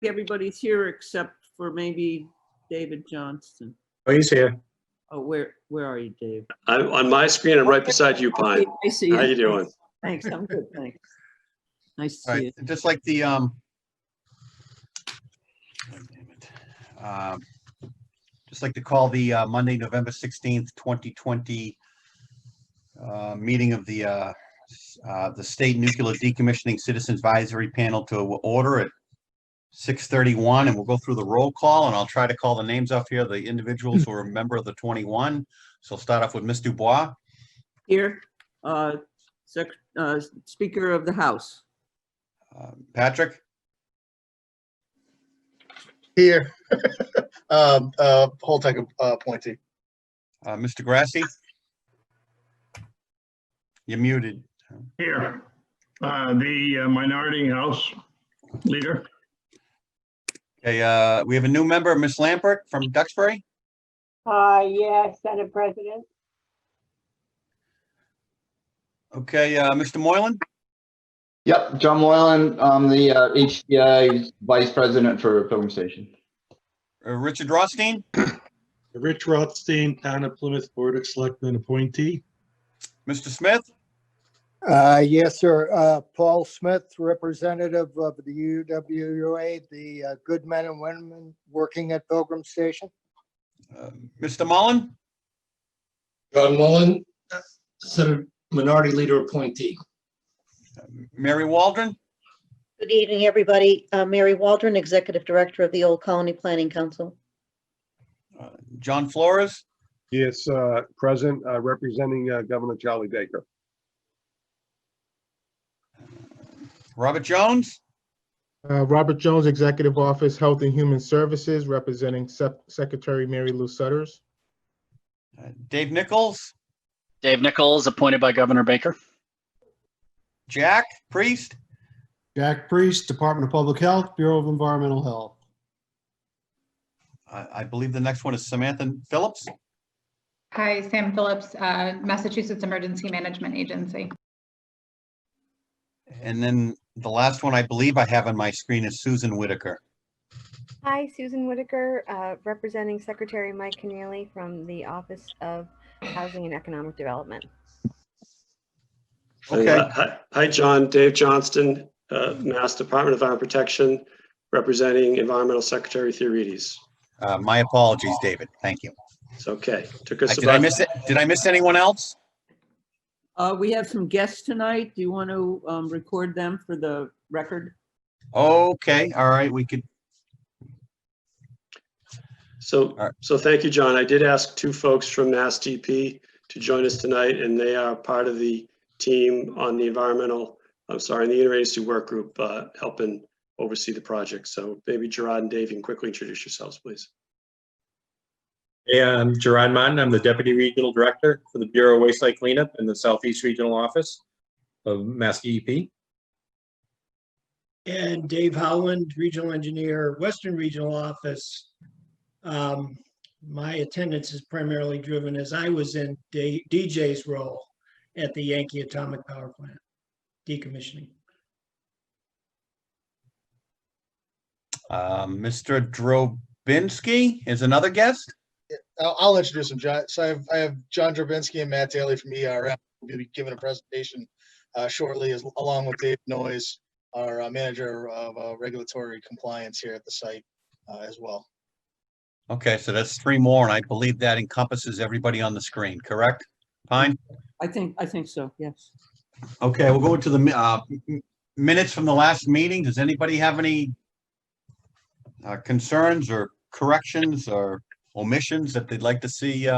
everybody's here except for maybe David Johnston. Oh, he's here. Oh, where are you, Dave? I'm on my screen. I'm right beside you, Pine. I see you. How you doing? Thanks, I'm good, thanks. Nice to All see you. right, just like the just like to call the Monday, November 16th, 2020 meeting of the State Nuclear Decommissioning Citizens Advisory Panel to order at 6:31, and we'll go through the roll call, and I'll try to call the names off here, the individuals who are a member of the 21. So I'll start off with Ms. Dubois. Here, Speaker of the House. Patrick, Here. Holtec appointee. Mr. Grassi. You're muted. Here, the Minority House Leader. Okay, we have a new member, Ms. Lampert from Duxbury. Yes, Senate President. Okay, Mr. Moylan. Yep, John Moylan. I'm the HCI Vice President for Pilgrim Station. Richard Rothstein. Rich Rothstein, Town of Plymouth Board of Selectmen appointee. Mr. Smith. Yes, sir. Paul Smith, representative of the UWA, the good men and women working at Pilgrim Station. Mr. Mullen. John Mullen, Senate Minority Leader appointee. Mary Waldron. Good evening, everybody. Mary Waldron, Executive Director of the Old Colony Planning Council. John Flores. Yes, present, representing Governor Charlie Baker. Robert Jones. Robert Jones, Executive Office, Health and Human Services, representing Secretary Mary Lou Sutters. Dave Nichols. Dave Nichols, appointed by Governor Baker. Jack Priest. Jack Priest, Department of Public Health, Bureau of Environmental Health. I believe the next one is Samantha Phillips. Hi, Sam Phillips, Massachusetts Emergency Management Agency. And then the last one I believe I have on my screen is Susan Whitaker. Hi, Susan Whitaker, representing Secretary Mike Keneally from the Office of Housing and Economic Development. Okay. Hi, John. Dave Johnston, Mass Department of Environmental Protection, representing Environmental Secretary Theorides. My apologies, David. Thank you. It's okay. Took us Did I miss it? Did I miss anyone else? We have some guests tonight. Do you want to record them for the record? Okay. All right. We could. So thank you, John. I did ask two folks from Mass DP to join us tonight, and they are part of the team on the the interagency work group, helping oversee the project. So maybe Gerard and Dave, you can quickly introduce yourselves, please. Hey, I'm Gerard Martin. I'm the Deputy Regional Director for the Bureau of Waste Site Cleanup in the Southeast Regional Office of Mass DEP. And Dave Howland, Regional Engineer, Western Regional Office. My attendance is primarily driven as I was in DJ's role at the Yankee Atomic Power Plant, decommissioning. Mr. Drobinski is another guest. I'll introduce him, John. So I have John Drobinski and Matt Daly from ERM. We'll be giving a presentation shortly, along with Dave Noyes, our manager of regulatory compliance here at the site as well. Okay, so that's three more, and I believe that encompasses everybody on the screen, correct? Fine. I think so, yes. Okay, we'll go into the minutes from the last meeting. Does anybody have any concerns or corrections or omissions that they'd like to see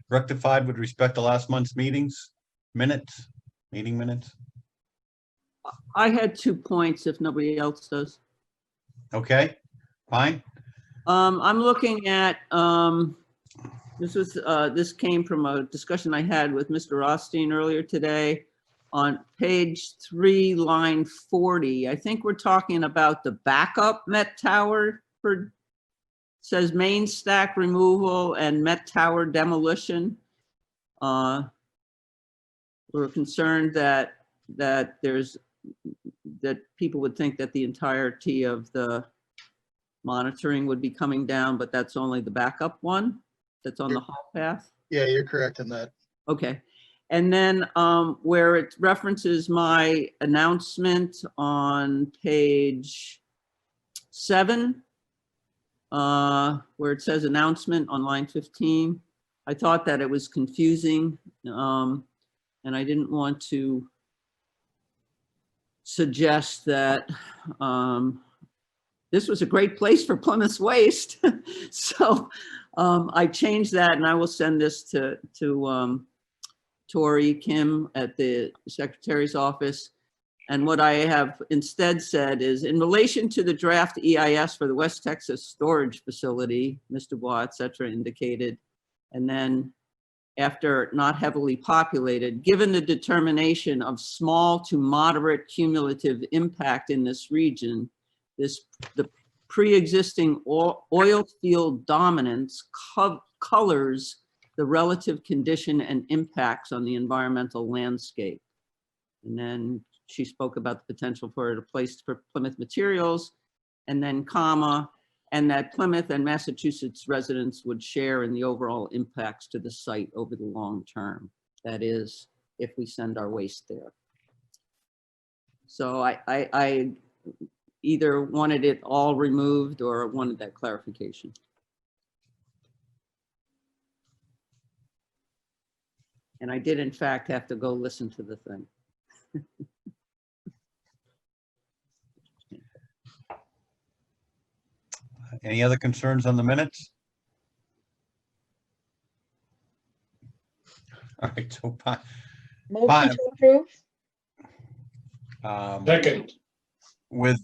rectified with respect to last month's meeting minutes? I had 2 points if nobody else does. Okay, fine. I'm looking at, this came from a discussion I had with Mr. Rothstein earlier today on page 3, line 40. I think we're talking about the backup Met Tower for, says main stack removal and Met Tower demolition. We're concerned that people would think that the entirety of the monitoring would be coming down, but that's only the backup one that's on the haul path? Yeah, you're correct in that. Okay. And then where it references my announcement on page 7, where it says announcement on line 15, I thought that it was confusing, and I didn't want to suggest that this was a great place for Plymouth waste. So I changed that, and I will send this to Tori Kim at the Secretary's office. And what I have instead said is, in relation to the draft EIS for the West Texas storage facility, Mr. Bois, et cetera, indicated, and then after not heavily populated, given the determination of small to moderate cumulative impact in this region, the pre-existing oil field dominance colors the relative condition and impacts on the environmental landscape. And then she spoke about the potential for a place for Plymouth materials, and then comma, and that Plymouth and Massachusetts residents would share in the overall impacts to the site over the long term. That is, if we send our waste there. So I either wanted it all removed or wanted that clarification. And I did, in fact, have to go listen to the thing. Any other concerns on the minutes? All right, so Motion to approve? Second. With,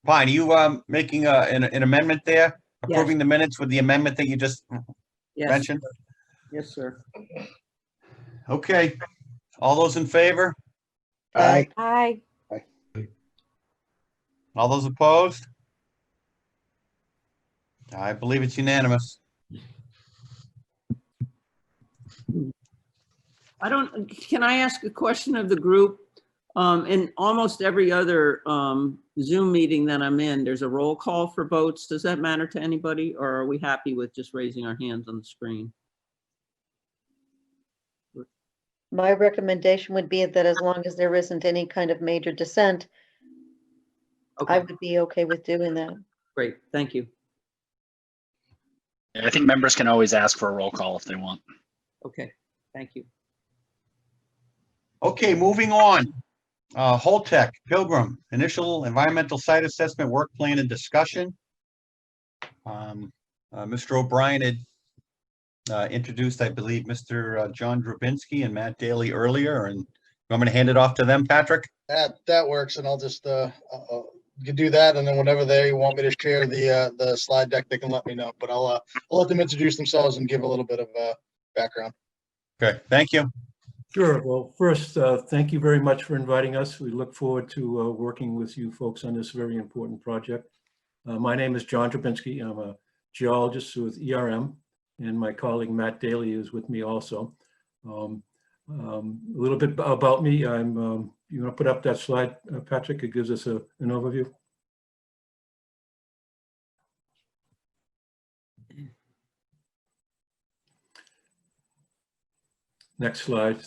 fine, you making an amendment there? Yes. Approving the minutes with the amendment that you just Yes, mentioned? sir. Yes, sir. Okay, all those in favor? Aye. Aye. All those opposed? I believe it's unanimous. Can I ask a question of the group? In almost every other Zoom meeting that I'm in, there's a roll call for votes. Does that matter to anybody, or are we happy with just raising our hands on the screen? My recommendation would be that as long as there isn't any kind of major dissent, Okay, I would be okay with doing that. great, thank you. I think members can always ask for a roll call if they want. Okay, thank you. Okay, moving on. Holtec, Pilgrim, initial environmental site assessment work plan and discussion. Mr. O'Brien had introduced, I believe, Mr. John Drabinski and Matt Daly earlier, and I'm going to hand it off to them, Patrick. That works, and I'll just you can do that, and then whenever they want me to share the slide deck, they can let me know. But I'll let them introduce themselves and give a little bit of background. Okay, thank you. Sure. Well, first, thank you very much for inviting us. We look forward to working with you folks on this very important project. My name is John Drabinski. I'm a geologist with ERM, and my colleague Matt Daly is with me also. A little bit about me. You want to put up that slide, Patrick? It gives us an overview. Next slide.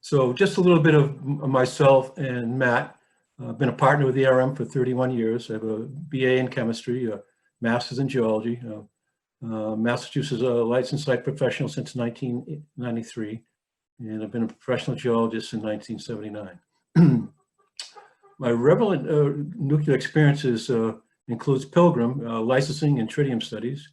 So just a little bit of myself and Matt. I've been a partner with ERM for 31 years. I have a BA in chemistry, a master's in geology, Massachusetts licensed site professional since 1993, and I've been a professional geologist since 1979. My relevant nuclear experiences includes Pilgrim, licensing and tritium studies,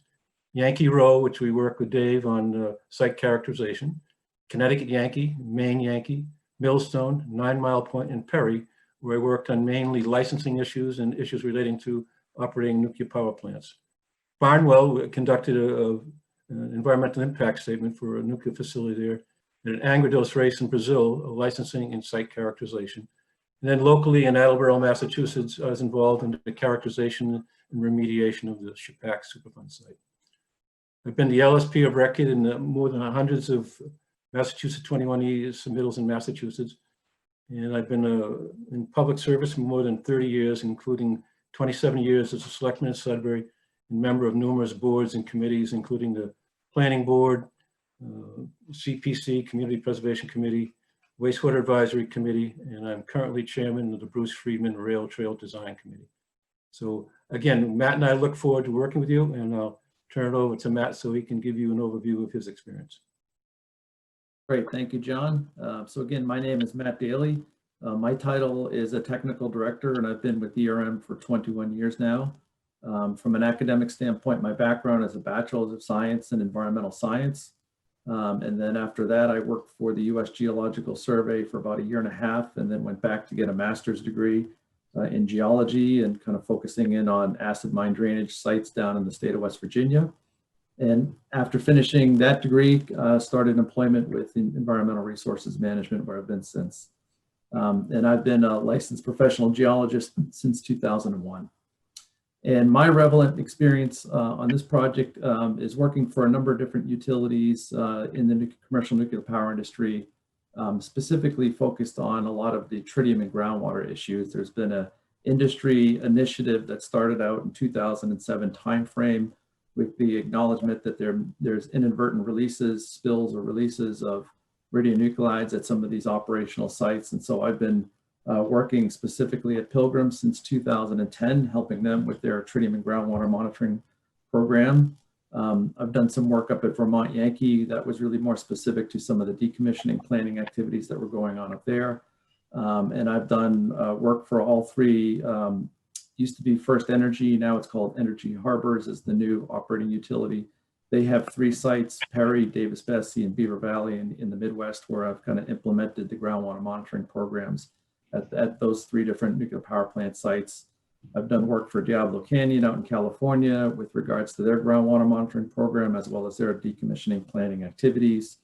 Yankee Row, which we work with Dave on site characterization, Connecticut Yankee, Maine Yankee, Millstone, 9 Mile Point, and Perry, where I worked on mainly licensing issues and issues relating to operating nuclear power plants. Barnwell conducted an environmental impact statement for a nuclear facility there, and at Angra Race in Brazil, licensing and site characterization. And then locally in Attleboro, Massachusetts, I was involved in the characterization and remediation of the Chapac Superfund site. I've been the LSP of record in more than hundreds of Massachusetts 21E submittals in Massachusetts. And I've been in public service for more than 30 years, including 27 years as a selectman in Sudbury and member of numerous boards and committees, including the Planning Board, CPC, Community Preservation Committee, Wastewater Advisory Committee, and I'm currently chairman of the Bruce Friedman Rail Trail Design Committee. So again, Matt and I look forward to working with you, and I'll turn it over to Matt so he can give you an overview of his experience. Great, thank you, John. So again, my name is Matt Daly. My title is a technical director, and I've been with ERM for 21 years now. From an academic standpoint, my background is a Bachelor's of Science in Environmental Science. And then after that, I worked for the U.S. Geological Survey for about 1.5 years, and then went back to get a master's degree in geology and kind of focusing in on acid mine drainage sites down in the state of West Virginia. And after finishing that degree, started employment with Environmental Resources Management, where I've been since. And I've been a licensed professional geologist since 2001. And my relevant experience on this project is working for a number of different utilities in the commercial nuclear power industry, specifically focused on a lot of the tritium and groundwater issues. There's been an industry initiative that started out in 2007 timeframe with the acknowledgement that there's inadvertent releases, spills or releases of radionuclides at some of these operational sites. And so I've been working specifically at Pilgrim since 2010, helping them with their tritium and groundwater monitoring program. I've done some work up at Vermont Yankee that was really more specific to some of the decommissioning planning activities that were going on up there. And I've done work for all three, used to be First Energy, now it's called Energy Harbors as the new operating utility. They have 3 sites, Perry, Davis-Besse, and Beaver Valley in the Midwest, where I've kind of implemented the groundwater monitoring programs at those 3 different nuclear power plant sites. I've done work for Diablo Canyon out in California with regards to their groundwater monitoring program, as well as their decommissioning planning activities,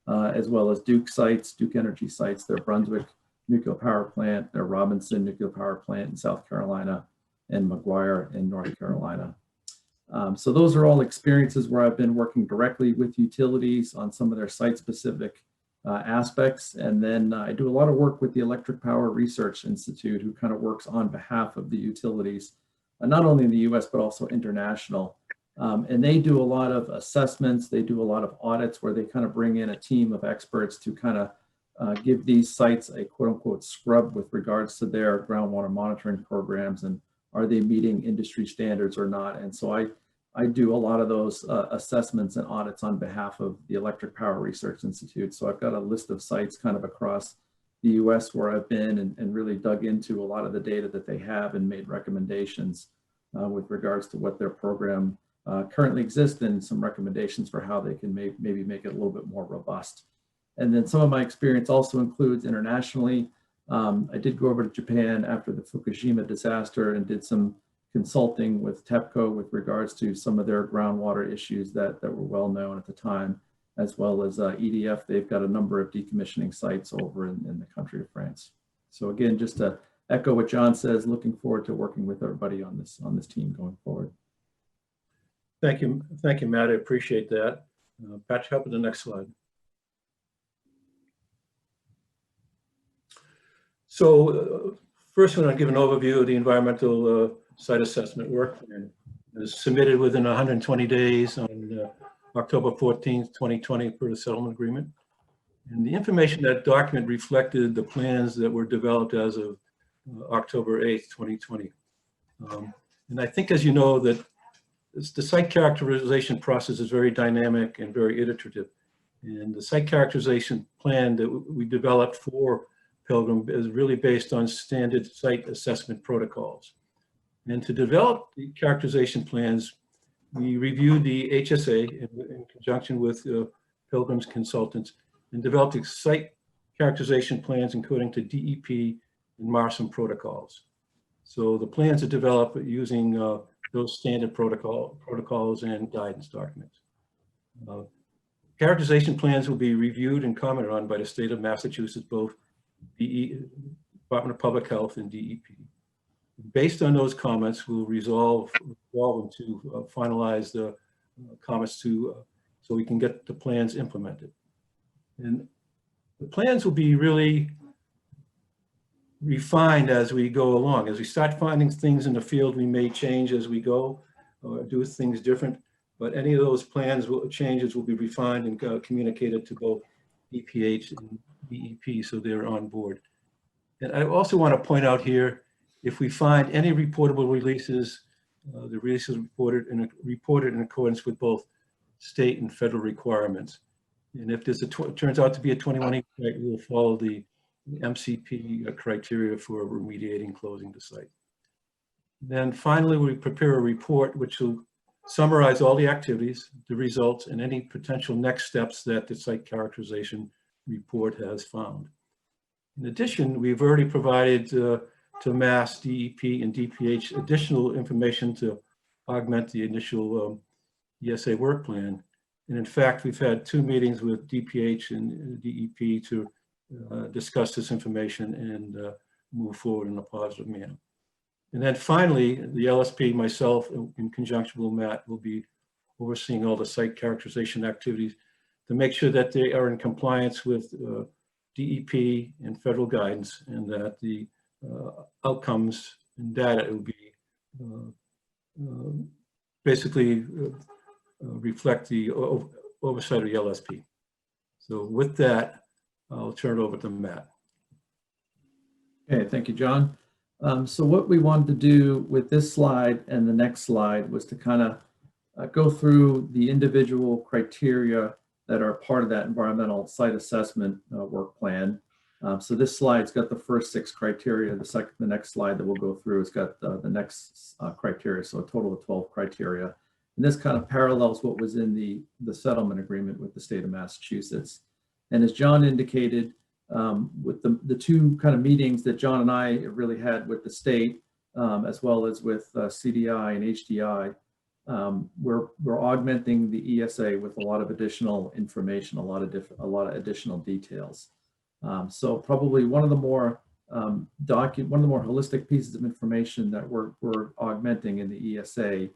as well as Duke sites, Duke Energy sites, their Brunswick nuclear power plant, their Robinson nuclear power plant in South Carolina, and McGuire in North Carolina. So those are all experiences where I've been working directly with utilities on some of their site-specific aspects. And then I do a lot of work with the Electric Power Research Institute, who kind of works on behalf of the utilities, not only in the US, but also international. And they do a lot of assessments. They do a lot of audits where they kind of bring in a team of experts to kind of give these sites a quote unquote scrub with regards to their groundwater monitoring programs and are they meeting industry standards or not. And so I do a lot of those assessments and audits on behalf of the Electric Power Research Institute. So I've got a list of sites kind of across the US where I've been and really dug into a lot of the data that they have and made recommendations with regards to what their program currently exists and some recommendations for how they can maybe make it a little bit more robust. And then some of my experience also includes internationally. I did go over to Japan after the Fukushima disaster and did some consulting with TEPCO with regards to some of their groundwater issues that were well known at the time, as well as EDF. They've got a number of decommissioning sites over in the country of France. So again, just to echo what John says, looking forward to working with everybody on this team going forward. Thank you, Matt. I appreciate that. Patrick, help with the next slide. So first, I'm going to give an overview of the environmental site assessment work. It was submitted within 120 days on October 14th, 2020 per the settlement agreement. And the information that document reflected the plans that were developed as of October 8th, 2020. And I think, as you know, that the site characterization process is very dynamic and very iterative. And the site characterization plan that we developed for Pilgrim is really based on standard site assessment protocols. And to develop the characterization plans, we reviewed the HSA in conjunction with Pilgrim's consultants and developed the site characterization plans according to DEP and MARSOM protocols. So the plans are developed using those standard protocols and guidance documents. Characterization plans will be reviewed and commented on by the state of Massachusetts, both the Department of Public Health and DEP. Based on those comments, we'll resolve them to finalize the comments so we can get the plans implemented. And the plans will be really refined as we go along. As we start finding things in the field, we may change as we go or do things different. But any of those changes will be refined and communicated to both DPH and DEP, so they're on board. And I also want to point out here, if we find any reportable releases, the releases reported in accordance with both state and federal requirements. And if this turns out to be a 21E site, we'll follow the MCP criteria for remediating, closing the site. Then finally, we prepare a report which will summarize all the activities, the results, and any potential next steps that the site characterization report has found. In addition, we've already provided to Mass, DEP, and DPH additional information to augment the initial ESA work plan. And in fact, we've had 2 meetings with DPH and DEP to discuss this information and move forward in a positive manner. And then finally, the LSP, myself, in conjunction with Matt, will be overseeing all the site characterization activities to make sure that they are in compliance with DEP and federal guidance, and that the outcomes and data will be basically reflect the oversight of the LSP. So with that, I'll turn it over to Matt. Okay, thank you, John. So what we wanted to do with this slide and the next slide was to kind of go through the individual criteria that are part of that environmental site assessment work plan. So this slide's got the first 6 criteria. The next slide that we'll go through has got the next criteria, so a total of 12 criteria. And this kind of parallels what was in the settlement agreement with the state of Massachusetts. And as John indicated, with the 2 kind of meetings that John and I really had with the state, as well as with CDI and HDI, we're augmenting the ESA with a lot of additional information, a lot of additional details. So probably one of the more holistic pieces of information that we're augmenting in the ESA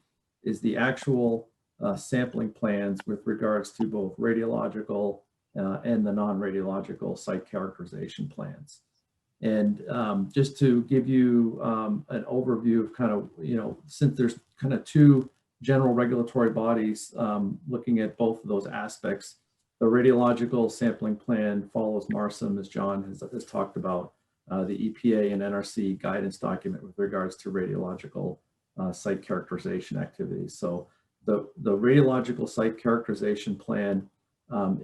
is the actual sampling plans with regards to both radiological and the non-radiological site characterization plans. And just to give you an overview of kind of, since there's kind of 2 general regulatory bodies looking at both of those aspects, the radiological sampling plan follows MARSIM, as John has talked about, the EPA and NRC guidance document with regards to radiological site characterization activities. So the radiological site characterization plan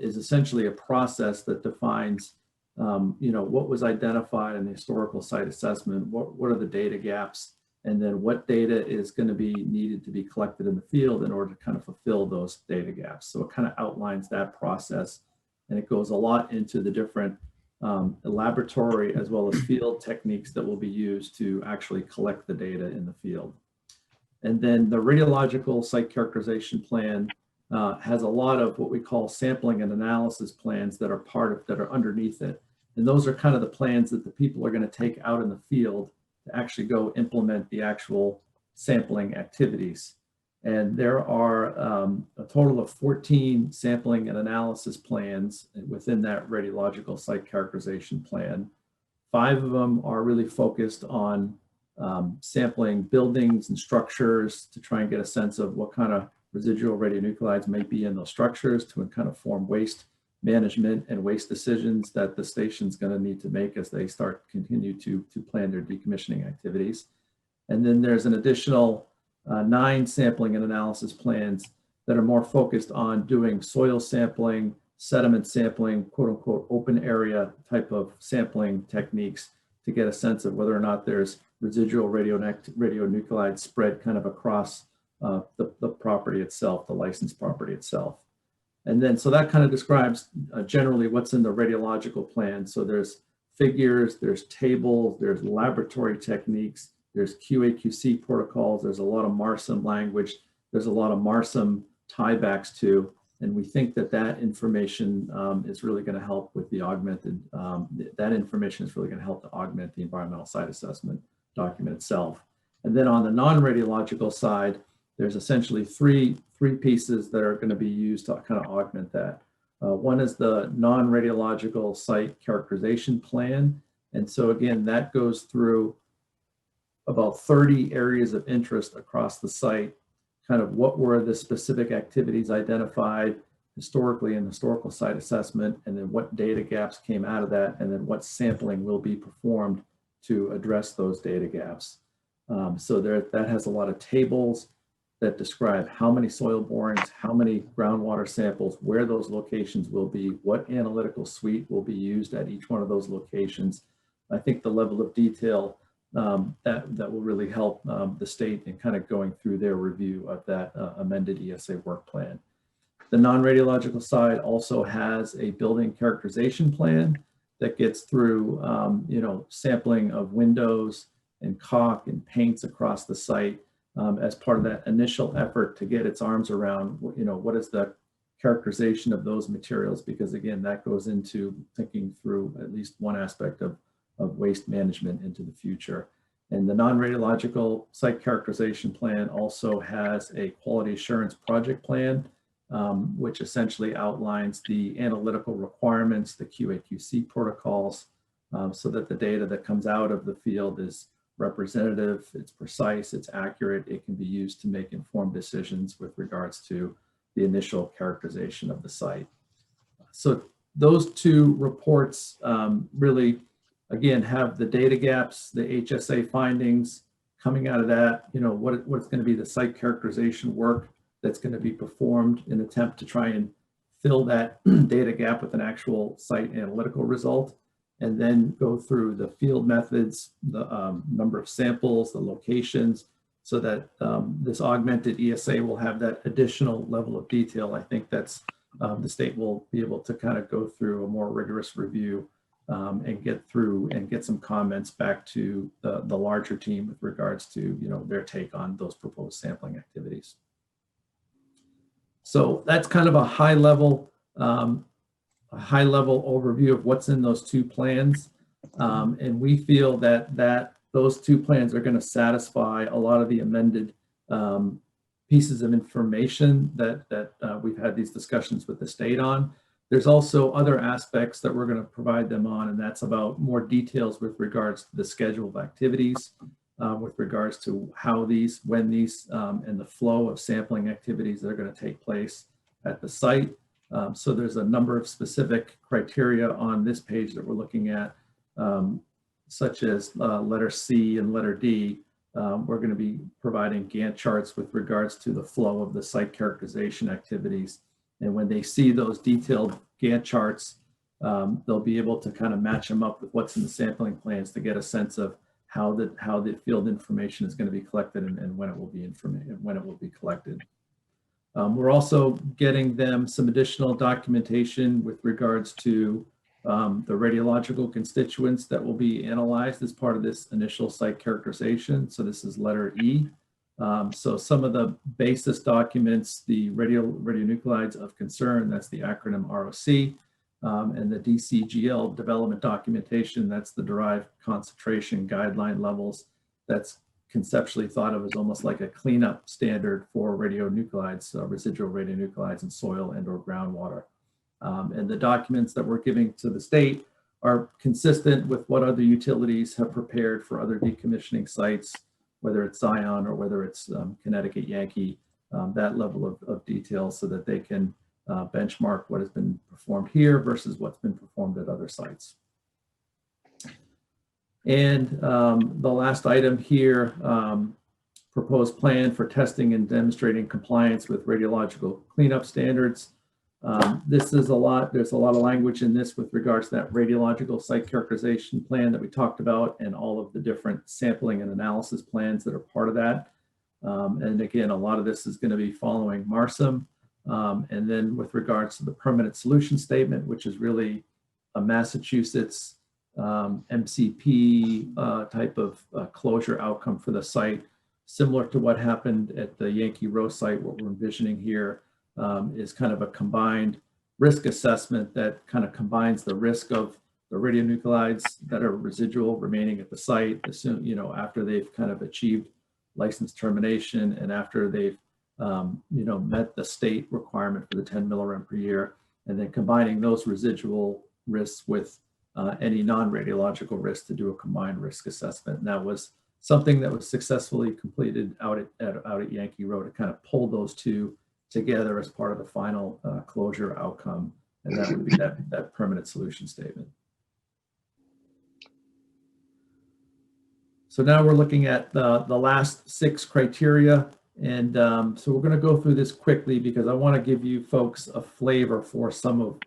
is essentially a process that defines, what was identified in the historical site assessment, what are the data gaps, and then what data is going to be needed to be collected in the field in order to kind of fulfill those data gaps. So it kind of outlines that process, and it goes a lot into the different laboratory as well as field techniques that will be used to actually collect the data in the field. And then the radiological site characterization plan has a lot of what we call sampling and analysis plans that are underneath it. And those are kind of the plans that the people are going to take out in the field to actually go implement the actual sampling activities. And there are a total of 14 sampling and analysis plans within that radiological site characterization plan. 5 of them are really focused on sampling buildings and structures to try and get a sense of what kind of residual radionuclides may be in those structures to kind of form waste management and waste decisions that the station's going to need to make as they continue to plan their decommissioning activities. And then there's an additional 9 sampling and analysis plans that are more focused on doing soil sampling, sediment sampling, quote unquote, open area type of sampling techniques to get a sense of whether or not there's residual radionuclides spread kind of across the property itself, the licensed property itself. And then, so that kind of describes generally what's in the radiological plan. So there's figures, there's tables, there's laboratory techniques, there's QA/QC protocols, there's a lot of MARSIM language, there's a lot of MARSIM tiebacks to, and we think that that information is really going to help with the augmented, that information is really going to help to augment the environmental site assessment document itself. And then on the non-radiological side, there's essentially three pieces that are going to be used to kind of augment that. One is the non-radiological site characterization plan, And so again, that goes through about 30 areas of interest across the site. Kind of what were the specific activities identified historically in historical site assessment, and then what data gaps came out of that, and then what sampling will be performed to address those data gaps. So that has a lot of tables that describe how many soil borings, how many groundwater samples, where those locations will be, what analytical suite will be used at each one of those locations. I think the level of detail that will really help the state in kind of going through their review of that amended ESA work plan. The non-radiological side also has a building characterization plan that gets through, sampling of windows and caulk and paints across the site as part of that initial effort to get its arms around, what is the characterization of those materials? Because again, that goes into thinking through at least one aspect of waste management into the future. And the non-radiological site characterization plan also has a quality assurance project plan, which essentially outlines the analytical requirements, the QA/QC protocols, so that the data that comes out of the field is representative, it's precise, it's accurate, it can be used to make informed decisions with regards to the initial characterization of the site. So those two reports really, again, have the data gaps, the HSA findings coming out of that, what's going to be the site characterization work that's going to be performed in an attempt to try and fill that data gap with an actual site analytical result, and then go through the field methods, the number of samples, the locations, so that this augmented ESA will have that additional level of detail. I think that's the state will be able to kind of go through a more rigorous review and get through and get some comments back to the larger team with regards to their take on those proposed sampling activities. So that's kind of a high level overview of what's in those two plans. And we feel that those two plans are going to satisfy a lot of the amended pieces of information that we've had these discussions with the state on. There's also other aspects that we're going to provide them on, and that's about more details with regards to the schedule of activities, with regards to how these, when these, and the flow of sampling activities that are going to take place at the site. So there's a number of specific criteria on this page that we're looking at, such as letter C and letter D. We're going to be providing Gantt charts with regards to the flow of the site characterization activities. And when they see those detailed Gantt charts, they'll be able to kind of match them up with what's in the sampling plans to get a sense of how the field information is going to be collected and when it will be collected. We're also getting them some additional documentation with regards to the radiological constituents that will be analyzed as part of this initial site characterization. So this is letter E. So some of the basis documents, the radionuclides of concern, that's the acronym ROC, and the DCGL development documentation, that's the derived concentration guideline levels. That's conceptually thought of as almost like a cleanup standard for radionuclides, residual radionuclides in soil and or groundwater. And the documents that we're giving to the state are consistent with what other utilities have prepared for other decommissioning sites, whether it's Zion or whether it's Connecticut Yankee, that level of detail so that they can benchmark what has been performed here versus what's been performed at other sites. And the last item here, proposed plan for testing and demonstrating compliance with radiological cleanup standards. This is there's a lot of language in this with regards to that radiological site characterization plan that we talked about and all of the different sampling and analysis plans that are part of that. And again, a lot of this is going to be following MARSIM. And then with regards to the permanent solution statement, which is really a Massachusetts MCP type of closure outcome for the site, similar to what happened at the Yankee Row site. What we're envisioning here is kind of a combined risk assessment that kind of combines the risk of the radionuclides that are residual remaining at the site, after they've kind of achieved license termination and after they've met the state requirement for the 10 millirem per year, and then combining those residual risks with any non-radiological risk to do a combined risk assessment. And that was something that was successfully completed out at Yankee Road to kind of pull those two together as part of the final closure outcome. And that would be that permanent solution statement. So now we're looking at the last 6 criteria. And so we're going to go through this quickly because I want to give you folks a flavor for some of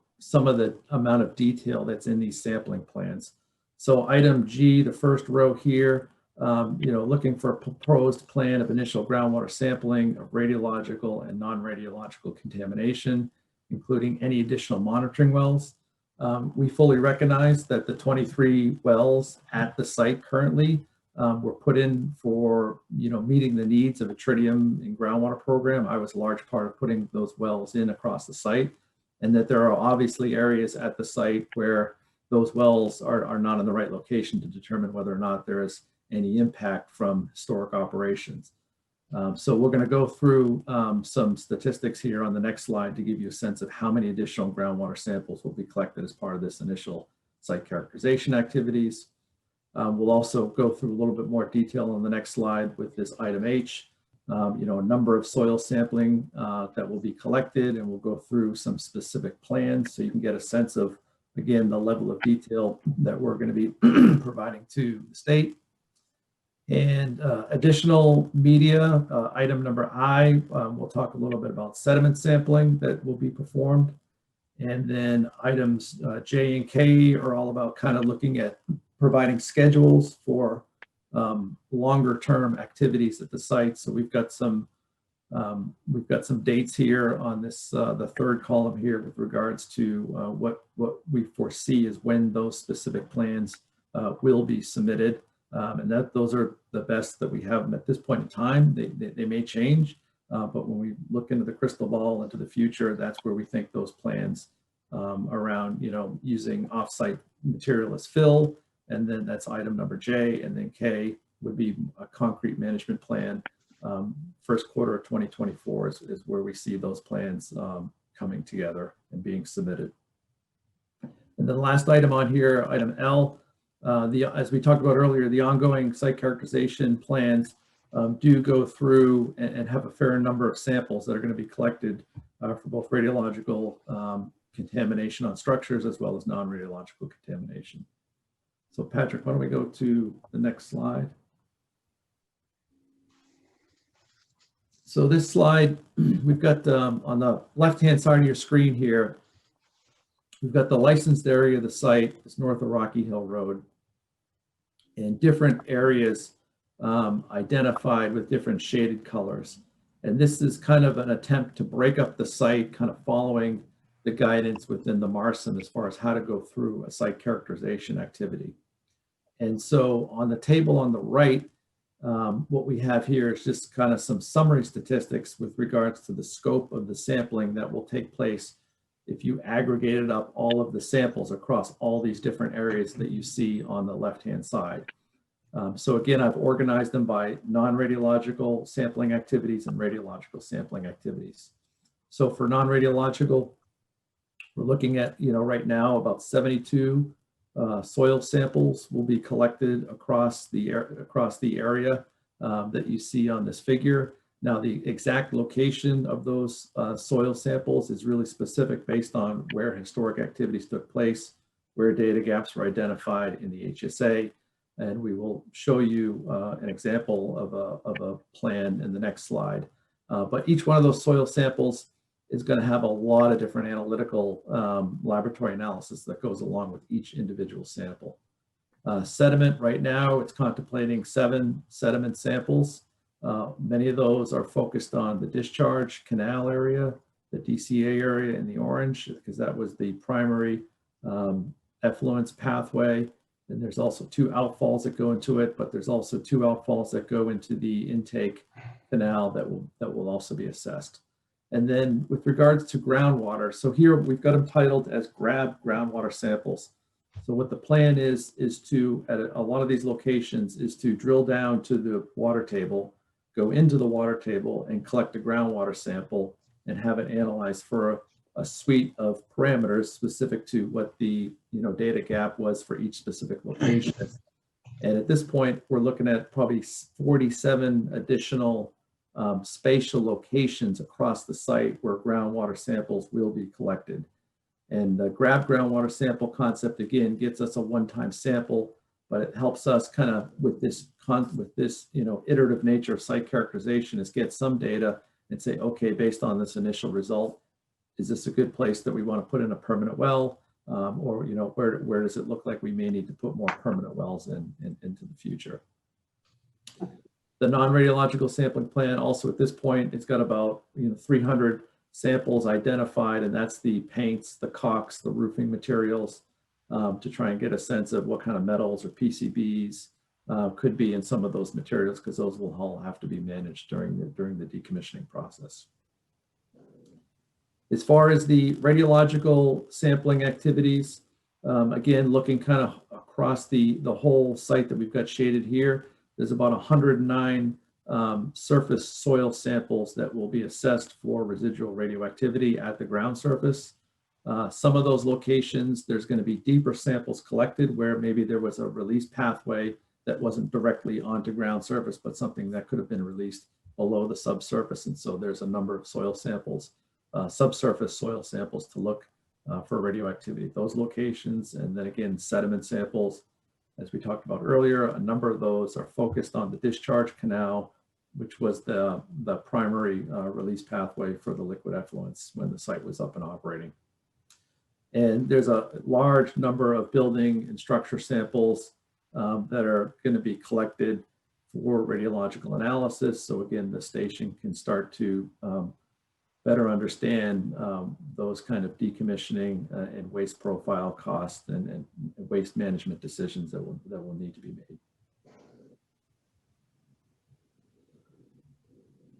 the amount of detail that's in these sampling plans. So item G, the first row here, looking for a proposed plan of initial groundwater sampling of radiological and non-radiological contamination, including any additional monitoring wells. We fully recognize that the 23 wells at the site currently were put in for, meeting the needs of a tritium and groundwater program. I was a large part of putting those wells in across the site, and that there are obviously areas at the site where those wells are not in the right location to determine whether or not there is any impact from historic operations. So we're going to go through some statistics here on the next slide to give you a sense of how many additional groundwater samples will be collected as part of this initial site characterization activities. We'll also go through a little bit more detail on the next slide with this item H, a number of soil sampling that will be collected, and we'll go through some specific plans so you can get a sense of, again, the level of detail that we're going to be providing to the state. And additional media, item number I, we'll talk a little bit about sediment sampling that will be performed. And then items J and K are all about kind of looking at providing schedules for longer term activities at the site. So we've got some dates here on this, the third column here with regards to what we foresee is when those specific plans will be submitted. And those are the best that we have at this point in time. They may change, but when we look into the crystal ball into the future, that's where we think those plans around, using offsite material as fill, and then that's item number J, and then K would be a concrete management plan. First quarter of 2024 is where we see those plans coming together and being submitted. And then the last item on here, item L, as we talked about earlier, the ongoing site characterization plans do go through and have a fair number of samples that are going to be collected for both radiological contamination on structures as well as non-radiological contamination. So Patrick, why don't we go to the next slide? So this slide, we've got on the left-hand side of your screen here, we've got the licensed area of the site. It's north of Rocky Hill Road, and different areas identified with different shaded colors. And this is kind of an attempt to break up the site, kind of following the guidance within the MARSIN as far as how to go through a site characterization activity. And so on the table on the right, what we have here is just kind of some summary statistics with regards to the scope of the sampling that will take place if you aggregated up all of the samples across all these different areas that you see on the left-hand side. So again, I've organized them by non-radiological sampling activities and radiological sampling activities. So for non-radiological, we're looking at, right now about 72 soil samples will be collected across the area that you see on this figure. Now, the exact location of those soil samples is really specific based on where historic activities took place, where data gaps were identified in the HSA, and we will show you an example of a plan in the next slide. But each one of those soil samples is going to have a lot of different analytical laboratory analysis that goes along with each individual sample. Sediment, right now, it's contemplating 7 sediment samples. Many of those are focused on the discharge canal area, the DCA area in the orange, because that was the primary effluence pathway. And there's also 2 outfalls that go into it, but there's also 2 outfalls that go into the intake canal that will also be assessed. And then with regards to groundwater, so here we've got them titled as grab groundwater samples. So what the plan is to, at a lot of these locations, is to drill down to the water table, go into the water table and collect a groundwater sample and have it analyzed for a suite of parameters specific to what the data gap was for each specific location. And at this point, we're looking at probably 47 additional spatial locations across the site where groundwater samples will be collected. And the grab groundwater sample concept, again, gets us a one-time sample, but it helps us kind of with this iterative nature of site characterization is get some data and say, okay, based on this initial result, is this a good place that we want to put in a permanent well? Or where does it look like we may need to put more permanent wells into the future? The non-radiological sampling plan also at this point, it's got about 300 samples identified, and that's the paints, the caulks, the roofing materials, to try and get a sense of what kind of metals or PCBs could be in some of those materials, because those will all have to be managed during the decommissioning process. As far as the radiological sampling activities, again, looking kind of across the whole site that we've got shaded here, there's about 109 surface soil samples that will be assessed for residual radioactivity at the ground surface. Some of those locations, there's going to be deeper samples collected where maybe there was a release pathway that wasn't directly onto ground surface, but something that could have been released below the subsurface. And so there's a number of soil samples, subsurface soil samples to look for radioactivity at those locations. And then again, sediment samples, as we talked about earlier, a number of those are focused on the discharge canal, which was the primary release pathway for the liquid effluents when the site was up and operating. And there's a large number of building and structure samples that are going to be collected for radiological analysis. So again, the station can start to better understand those kind of decommissioning and waste profile costs and waste management decisions that will need to be made.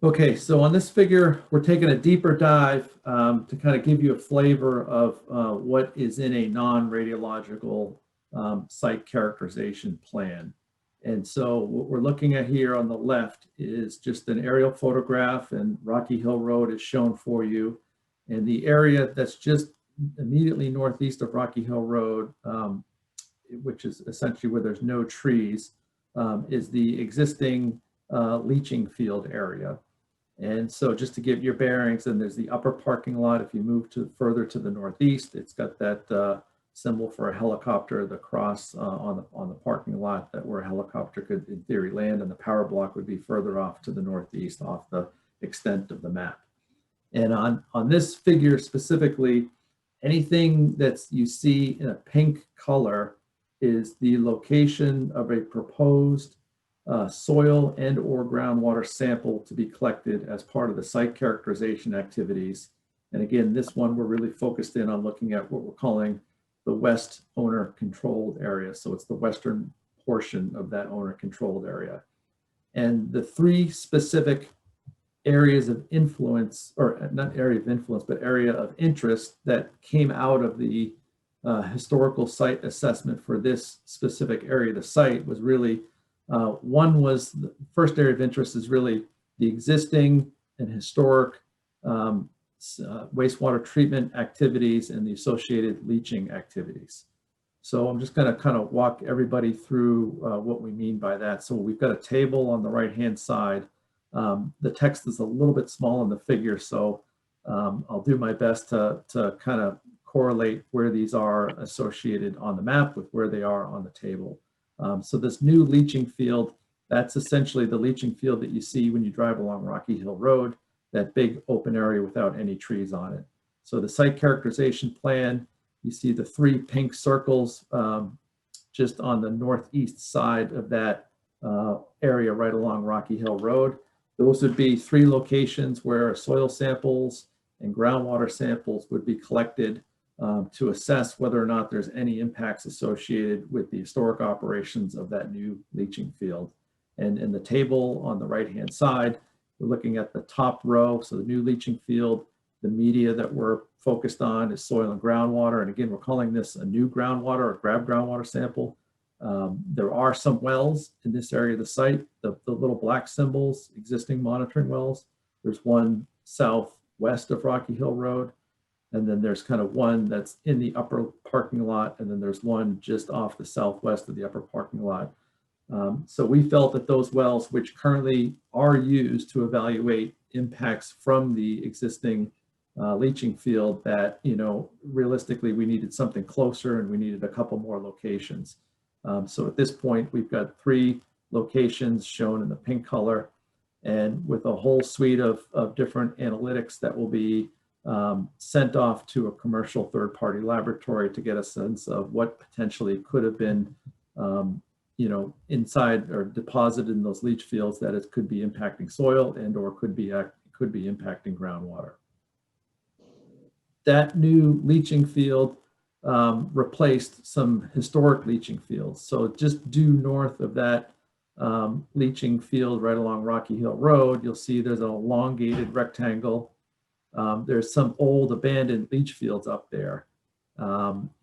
Okay, so on this figure, we're taking a deeper dive to kind of give you a flavor of what is in a non-radiological site characterization plan. And so what we're looking at here on the left is just an aerial photograph, and Rocky Hill Road is shown for you. And the area that's just immediately northeast of Rocky Hill Road, which is essentially where there's no trees, is the existing leaching field area. And so just to give your bearings, and there's the upper parking lot. If you move further to the northeast, it's got that symbol for a helicopter, the cross on the parking lot, that where a helicopter could in theory land, and the power block would be further off to the northeast off the extent of the map. And on this figure specifically, anything that's you see in a pink color is the location of a proposed soil and or groundwater sample to be collected as part of the site characterization activities. And again, this one we're really focused in on looking at what we're calling the west owner controlled area. So it's the western portion of that owner controlled area. And the three specific areas of influence, or not area of influence, but area of interest that came out of the historical site assessment for this specific area of the site was really, one was the first area of interest is really the existing and historic wastewater treatment activities and the associated leaching activities. So I'm just going to kind of walk everybody through what we mean by that. So we've got a table on the right-hand side. The text is a little bit small in the figure, so I'll do my best to kind of correlate where these are associated on the map with where they are on the table. So this new leaching field, that's essentially the leaching field that you see when you drive along Rocky Hill Road, that big open area without any trees on it. So the site characterization plan, you see the three pink circles just on the northeast side of that area right along Rocky Hill Road. Those would be three locations where soil samples and groundwater samples would be collected to assess whether or not there's any impacts associated with the historic operations of that new leaching field. And in the table on the right-hand side, we're looking at the top row. So the new leaching field, the media that we're focused on is soil and groundwater. And again, we're calling this a new groundwater or grab groundwater sample. There are some wells in this area of the site, the little black symbols, existing monitoring wells. There's one southwest of Rocky Hill Road. And then there's kind of one that's in the upper parking lot, and then there's one just off the southwest of the upper parking lot. So we felt that those wells, which currently are used to evaluate impacts from the existing leaching field, that, you know, realistically we needed something closer and we needed a couple more locations. So at this point, we've got 3 locations shown in the pink color, and with a whole suite of different analytics that will be sent off to a commercial third-party laboratory to get a sense of what potentially could have been, you know, inside or deposited in those leach fields, that it could be impacting soil and or could be impacting groundwater. That new leaching field replaced some historic leaching fields. So just due north of that leaching field, right along Rocky Hill Road, you'll see there's an elongated rectangle. There's some old abandoned leach fields up there.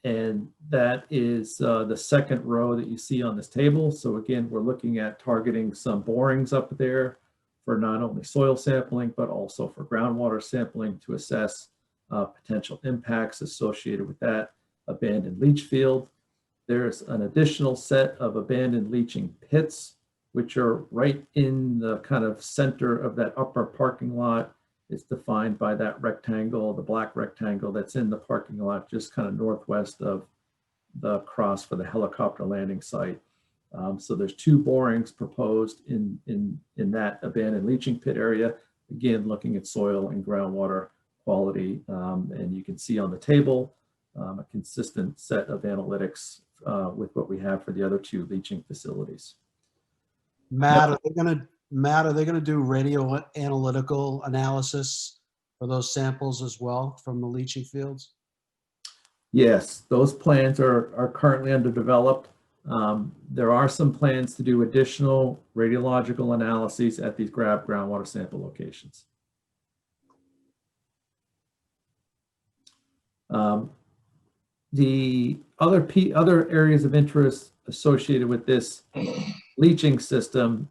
And that is the second row that you see on this table. So again, we're looking at targeting some borings up there for not only soil sampling, but also for groundwater sampling to assess potential impacts associated with that abandoned leach field. There's an additional set of abandoned leaching pits, which are right in the kind of center of that upper parking lot. It's defined by that rectangle, the black rectangle that's in the parking lot, just kind of northwest of the cross for the helicopter landing site. So there's 2 borings proposed in that abandoned leaching pit area, again, looking at soil and groundwater quality. And you can see on the table a consistent set of analytics with what we have for the other 2 leaching facilities. Matt, are they going to do radio analytical analysis for those samples as well from the leaching fields? Yes, those plans are currently underdeveloped. There are some plans to do additional radiological analyses at these groundwater sample locations. The other areas of interest associated with this leaching system,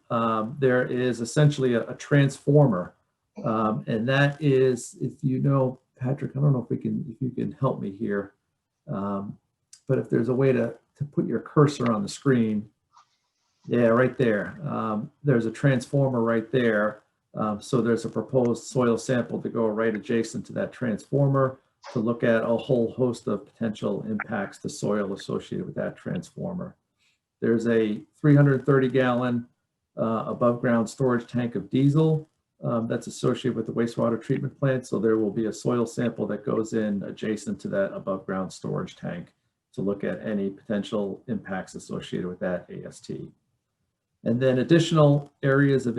there is essentially a transformer, and that is, if you know, Patrick, I don't know if you can help me here, but if there's a way to put your cursor on the screen, yeah, right there. There's a transformer right there. So there's a proposed soil sample to go right adjacent to that transformer to look at a whole host of potential impacts to soil associated with that transformer. There's a 330-gallon above ground storage tank of diesel that's associated with the wastewater treatment plant. So there will be a soil sample that goes in adjacent to that above ground storage tank to look at any potential impacts associated with that AST. And then additional areas of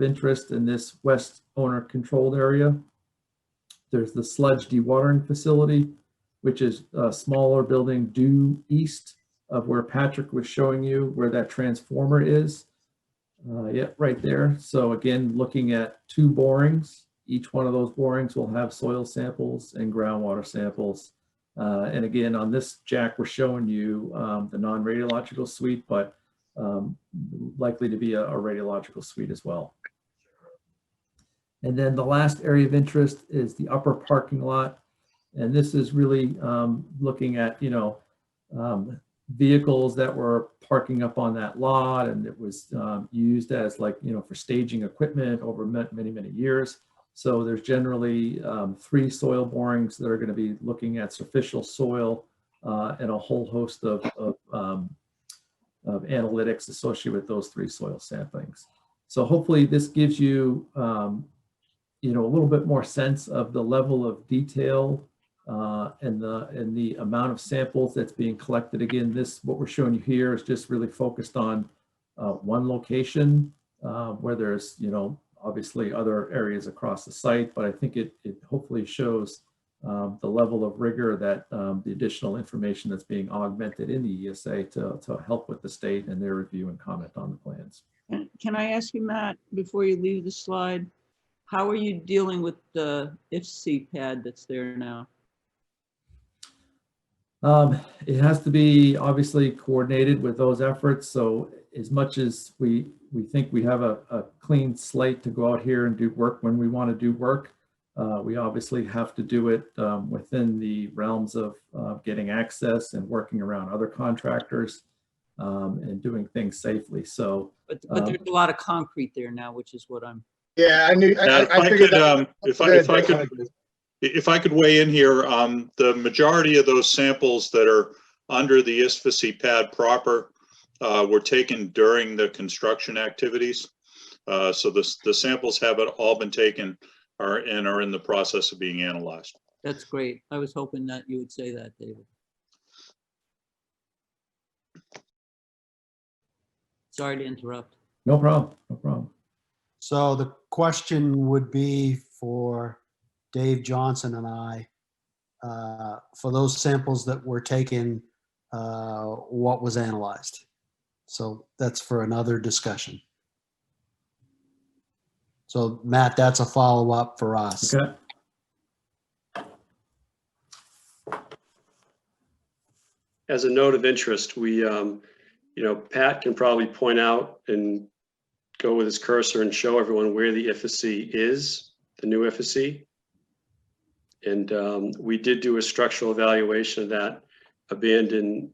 interest in this west owner controlled area. There's the sludge dewatering facility, which is a smaller building due east of where Patrick was showing you where that transformer is. Yeah, right there. So again, looking at 2 borings. Each one of those borings will have soil samples and groundwater samples. And again, on this jack, we're showing you the non-radiological suite, but likely to be a radiological suite as well. And then the last area of interest is the upper parking lot. And this is really looking at, you know, vehicles that were parking up on that lot, and it was used as, like, you know, for staging equipment over many years. So there's generally 3 soil borings that are going to be looking at superficial soil and a whole host of analytics associated with those 3 soil samplings. So hopefully this gives you, you know, a little bit more sense of the level of detail and the amount of samples that's being collected. Again, what we're showing you here is just really focused on one location where there's, you know, obviously other areas across the site, but I think it hopefully shows the level of rigor that the additional information that's being augmented in the ESA to help with the state and their review and comment on the plans. Can I ask you, Matt, before you leave the slide, how are you dealing with the IFC pad that's there now? It has to be obviously coordinated with those efforts. So as much as we think we have a clean slate to go out here and do work when we want to do work, We obviously have to do it within the realms of getting access and working around other contractors and doing things safely. So, But there's a lot of concrete there now, which is what I'm. Yeah, I knew, Now, I figured that. if I could weigh in here, the majority of those samples that are under the ISFSI pad proper were taken during the construction activities. So the samples have all been taken are in the process of being analyzed. That's great. I was hoping that you would say that, David. Sorry to interrupt. No problem, no problem. So the question would be for Dave Johnson and I, for those samples that were taken, what was analyzed? So that's for another discussion. So Matt, that's a follow-up for us. Okay. As a note of interest, we, Pat can probably point out and go with his cursor and show everyone where the IFSC is, the new IFSC. And we did do a structural evaluation of that abandoned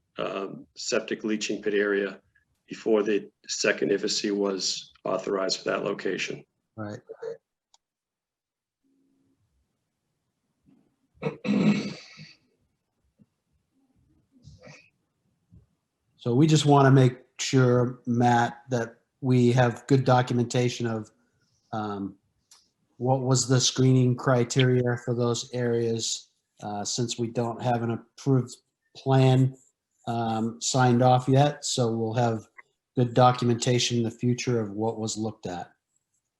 septic leaching pit area before the second IFSC was authorized for that location. Right. So we just want to make sure, Matt, that we have good documentation of what was the screening criteria for those areas, since we don't have an approved plan signed off yet. So we'll have good documentation in the future of what was looked at.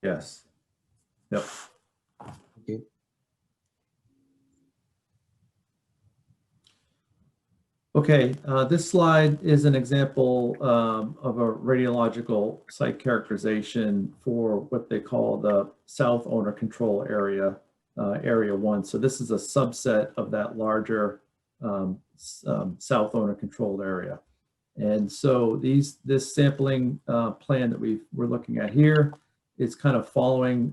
Yes. Yep. Okay. Okay, this slide is an example of a radiological site characterization for what they call the South Owner Control Area, Area 1. So this is a subset of that larger South Owner Controlled Area. And so this sampling plan that we're looking at here is kind of following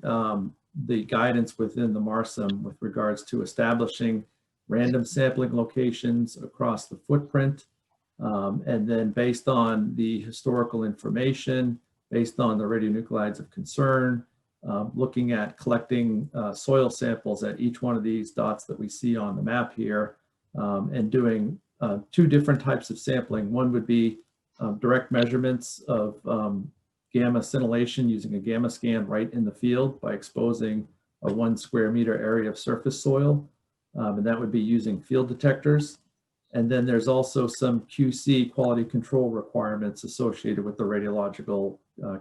the guidance within the MARSIM with regards to establishing random sampling locations across the footprint. And then based on the historical information, based on the radionuclides of concern, looking at collecting soil samples at each one of these dots that we see on the map here, and doing two different types of sampling. One would be direct measurements of gamma scintillation using a gamma scan right in the field by exposing a 1 square meter area of surface soil. And that would be using field detectors. And then there's also some QC quality control requirements associated with the radiological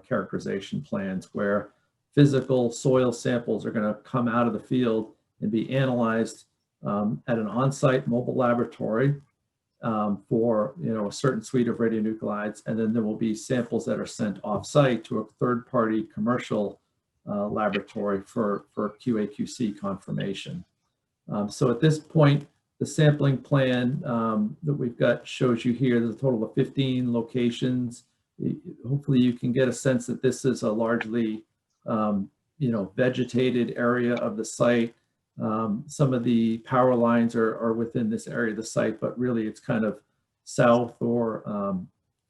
characterization plans, where physical soil samples are going to come out of the field and be analyzed at an on-site mobile laboratory for a certain suite of radionuclides. And then there will be samples that are sent off-site to a third-party commercial laboratory for QA/QC confirmation. So at this point, the sampling plan that we've got shows you here, there's a total of 15 locations. Hopefully you can get a sense that this is a largely, vegetated area of the site. Some of the power lines are within this area of the site, but really it's kind of south or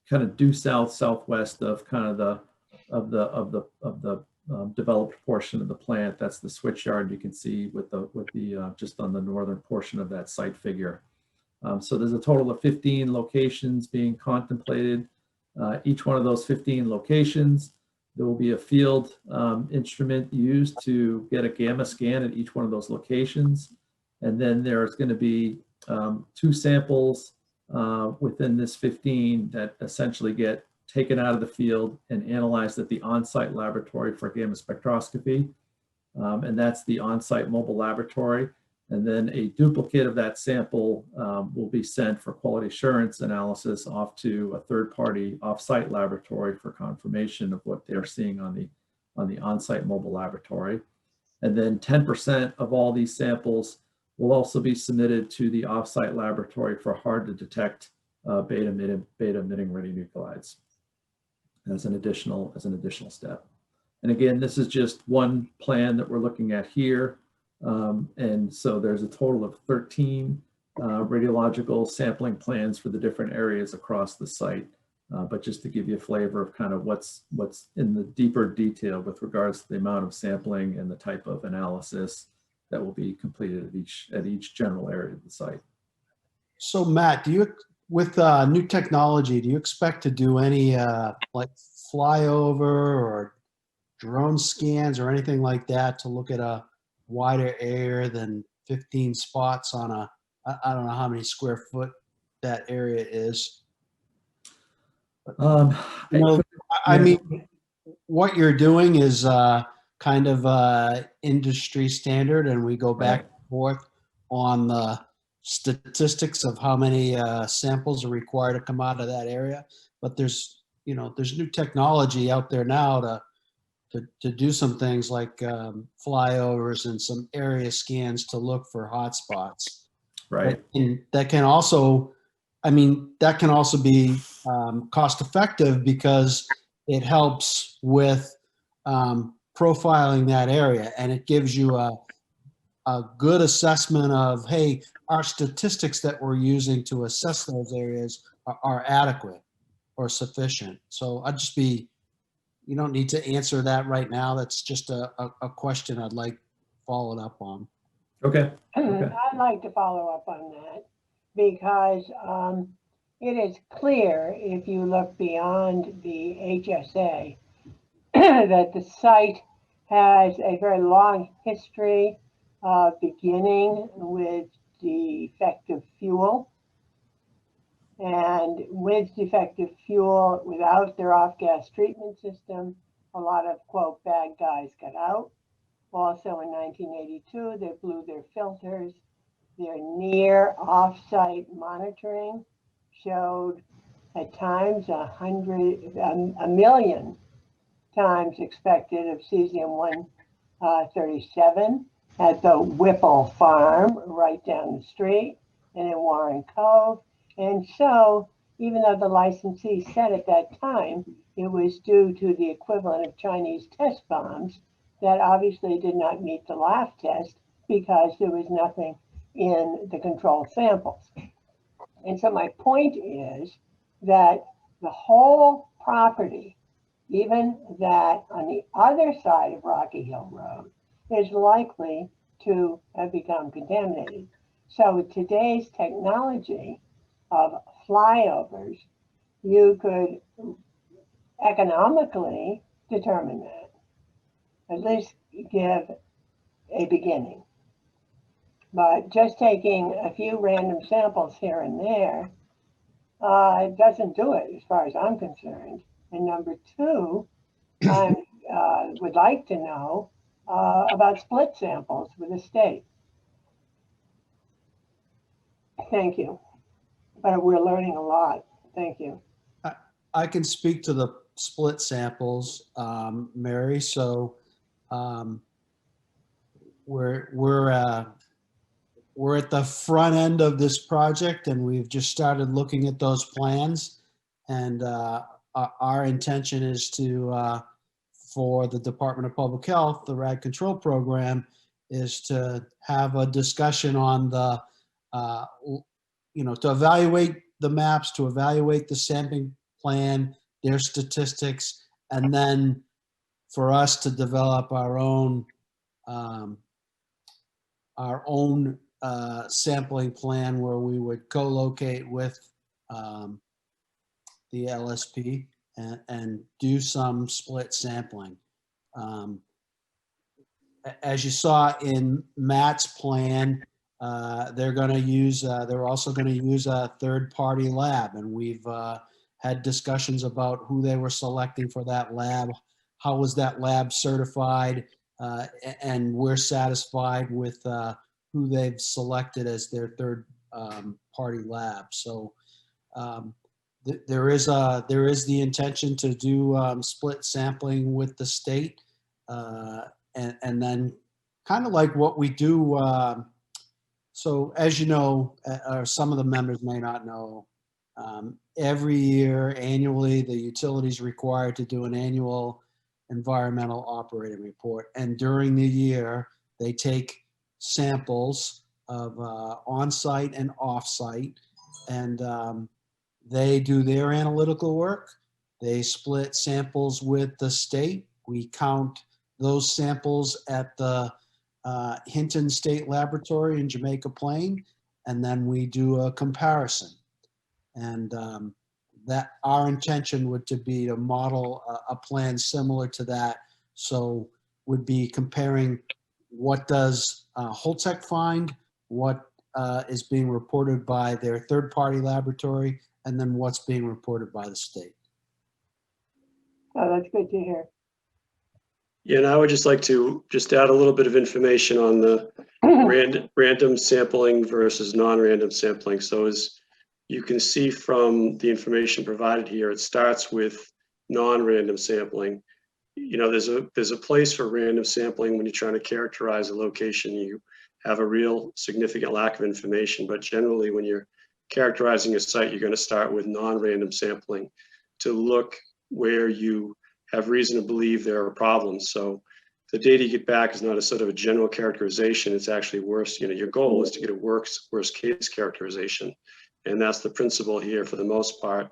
kind of due southwest of kind of the developed portion of the plant. That's the switch yard you can see with the just on the northern portion of that site figure. So there's a total of 15 locations being contemplated. Each one of those 15 locations, there will be a field instrument used to get a gamma scan at each one of those locations. And then there's going to be 2 samples within this 15 that essentially get taken out of the field and analyzed at the on-site laboratory for gamma spectroscopy. And that's the on-site mobile laboratory. And then a duplicate of that sample will be sent for quality assurance analysis off to a third-party off-site laboratory for confirmation of what they're seeing on the on-site mobile laboratory. And then 10% of all these samples will also be submitted to the off-site laboratory for hard-to-detect beta-emitting radionuclides as an additional step. And again, this is just one plan that we're looking at here. And so there's a total of 13 radiological sampling plans for the different areas across the site. But just to give you a flavor of kind of what's in the deeper detail with regards to the amount of sampling and the type of analysis that will be completed at each general area of the site. So Matt, with new technology, do you expect to do any like flyover or drone scans or anything like that to look at a wider area than 15 spots on I don't know how many square foot that area is? I mean, what you're doing is kind of industry standard, and we go back and forth on the statistics of how many samples are required to come out of that area. But there's new technology out there now to do some things like flyovers and some area scans to look for hotspots. Right. And that can also be cost effective because it helps with profiling that area, and it gives you a good assessment of, hey, our statistics that we're using to assess those areas are adequate or sufficient. So you don't need to answer that right now. That's just a question I'd like followed up on. Okay. I'd like to follow up on that because it is clear if you look beyond the HSA that the site has a very long history beginning with defective fuel. And with defective fuel, without their off-gas treatment system, a lot of, quote, bad guys got out. Also in 1982, they blew their filters. Their near off-site monitoring showed at times 1 million times expected of cesium-137 at the Whipple farm right down the street and in Warren Cove. And so, even though the licensee said at that time it was due to the equivalent of Chinese test bombs, that obviously did not meet the laugh test because there was nothing in the control samples. And so my point is that the whole property, even that on the other side of Rocky Hill Road, is likely to have become contaminated. So with today's technology of flyovers, you could economically determine that, at least give a beginning. But just taking a few random samples here and there it doesn't do it as far as I'm concerned. And number two, I would like to know about split samples with the state. Thank you. But we're learning a lot. Thank you. I can speak to the split samples, Mary. So we're at the front end of this project, and we've just started looking at those plans. And our intention is to, for the Department of Public Health, the RAD control program, is to have a discussion on the, to evaluate the maps, to evaluate the sampling plan, their statistics, and then for us to develop our own sampling plan where we would co-locate with the LSP and do some split sampling. As you saw in Matt's plan, they're also going to use a third-party lab, and we've had discussions about who they were selecting for that lab, how was that lab certified, and we're satisfied with who they've selected as their third-party lab. So there is the intention to do split sampling with the state, and then kind of like what we do. So as you know, or some of the members may not know, every year, annually, the utility is required to do an annual environmental operating report. And during the year, they take samples of on-site and off-site. And they do their analytical work. They split samples with the state. We count those samples at the Hinton State Laboratory in Jamaica Plain, and then we do a comparison. And that our intention would be to model a plan similar to that. So would be comparing what does Holtec find, what is being reported by their third-party laboratory, and then what's being reported by the state. Oh, that's good to hear. Yeah, and I would just like to add a little bit of information on the random sampling versus non-random sampling. So as you can see from the information provided here, it starts with non-random sampling. You know, there's a place for random sampling when you're trying to characterize a location. You have a real significant lack of information, but generally when you're characterizing a site, you're going to start with non-random sampling to look where you have reason to believe there are problems. So the data you get back is not a sort of a general characterization. It's actually worse. You know, your goal is to get a worst case characterization. And that's the principle here for the most part.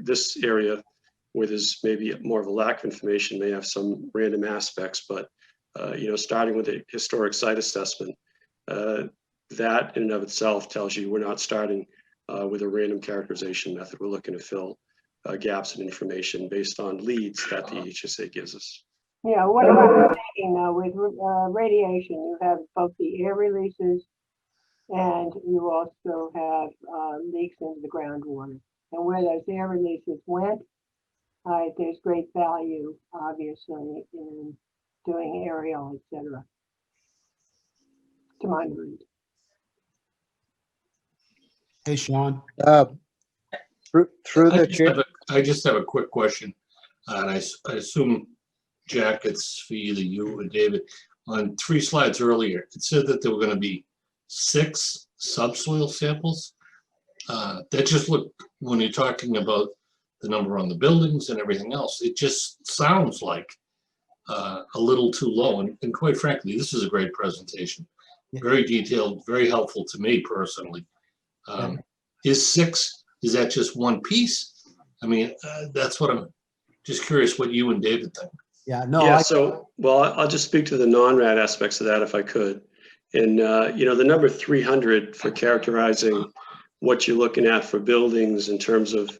This area where there's maybe more of a lack of information may have some random aspects, but you know, starting with a historic site assessment, that in and of itself tells you we're not starting with a random characterization method. We're looking to fill gaps in information based on leads that the HSA gives us. Yeah, what about taking with radiation? You have both the air releases and you also have leaks into the groundwater. And where those air releases went, there's great value, obviously, in doing aerial, etc. To my mind. Hey, Sean. Through the chair. I just have a quick question, and I assume, Jack, it's for either you or David. On 3 slides earlier, it said that there were going to be 6 subsoil samples. That just looked, when you're talking about the number on the buildings and everything else, it just sounds like a little too low. And quite frankly, this is a great presentation. Very detailed, very helpful to me personally. Is 6, is that just one piece? I mean, that's what I'm just curious what you and David think. Yeah, no. Yeah, so, well, I'll just speak to the non-rad aspects of that if I could. And, you know, the number 300 for characterizing what you're looking at for buildings in terms of,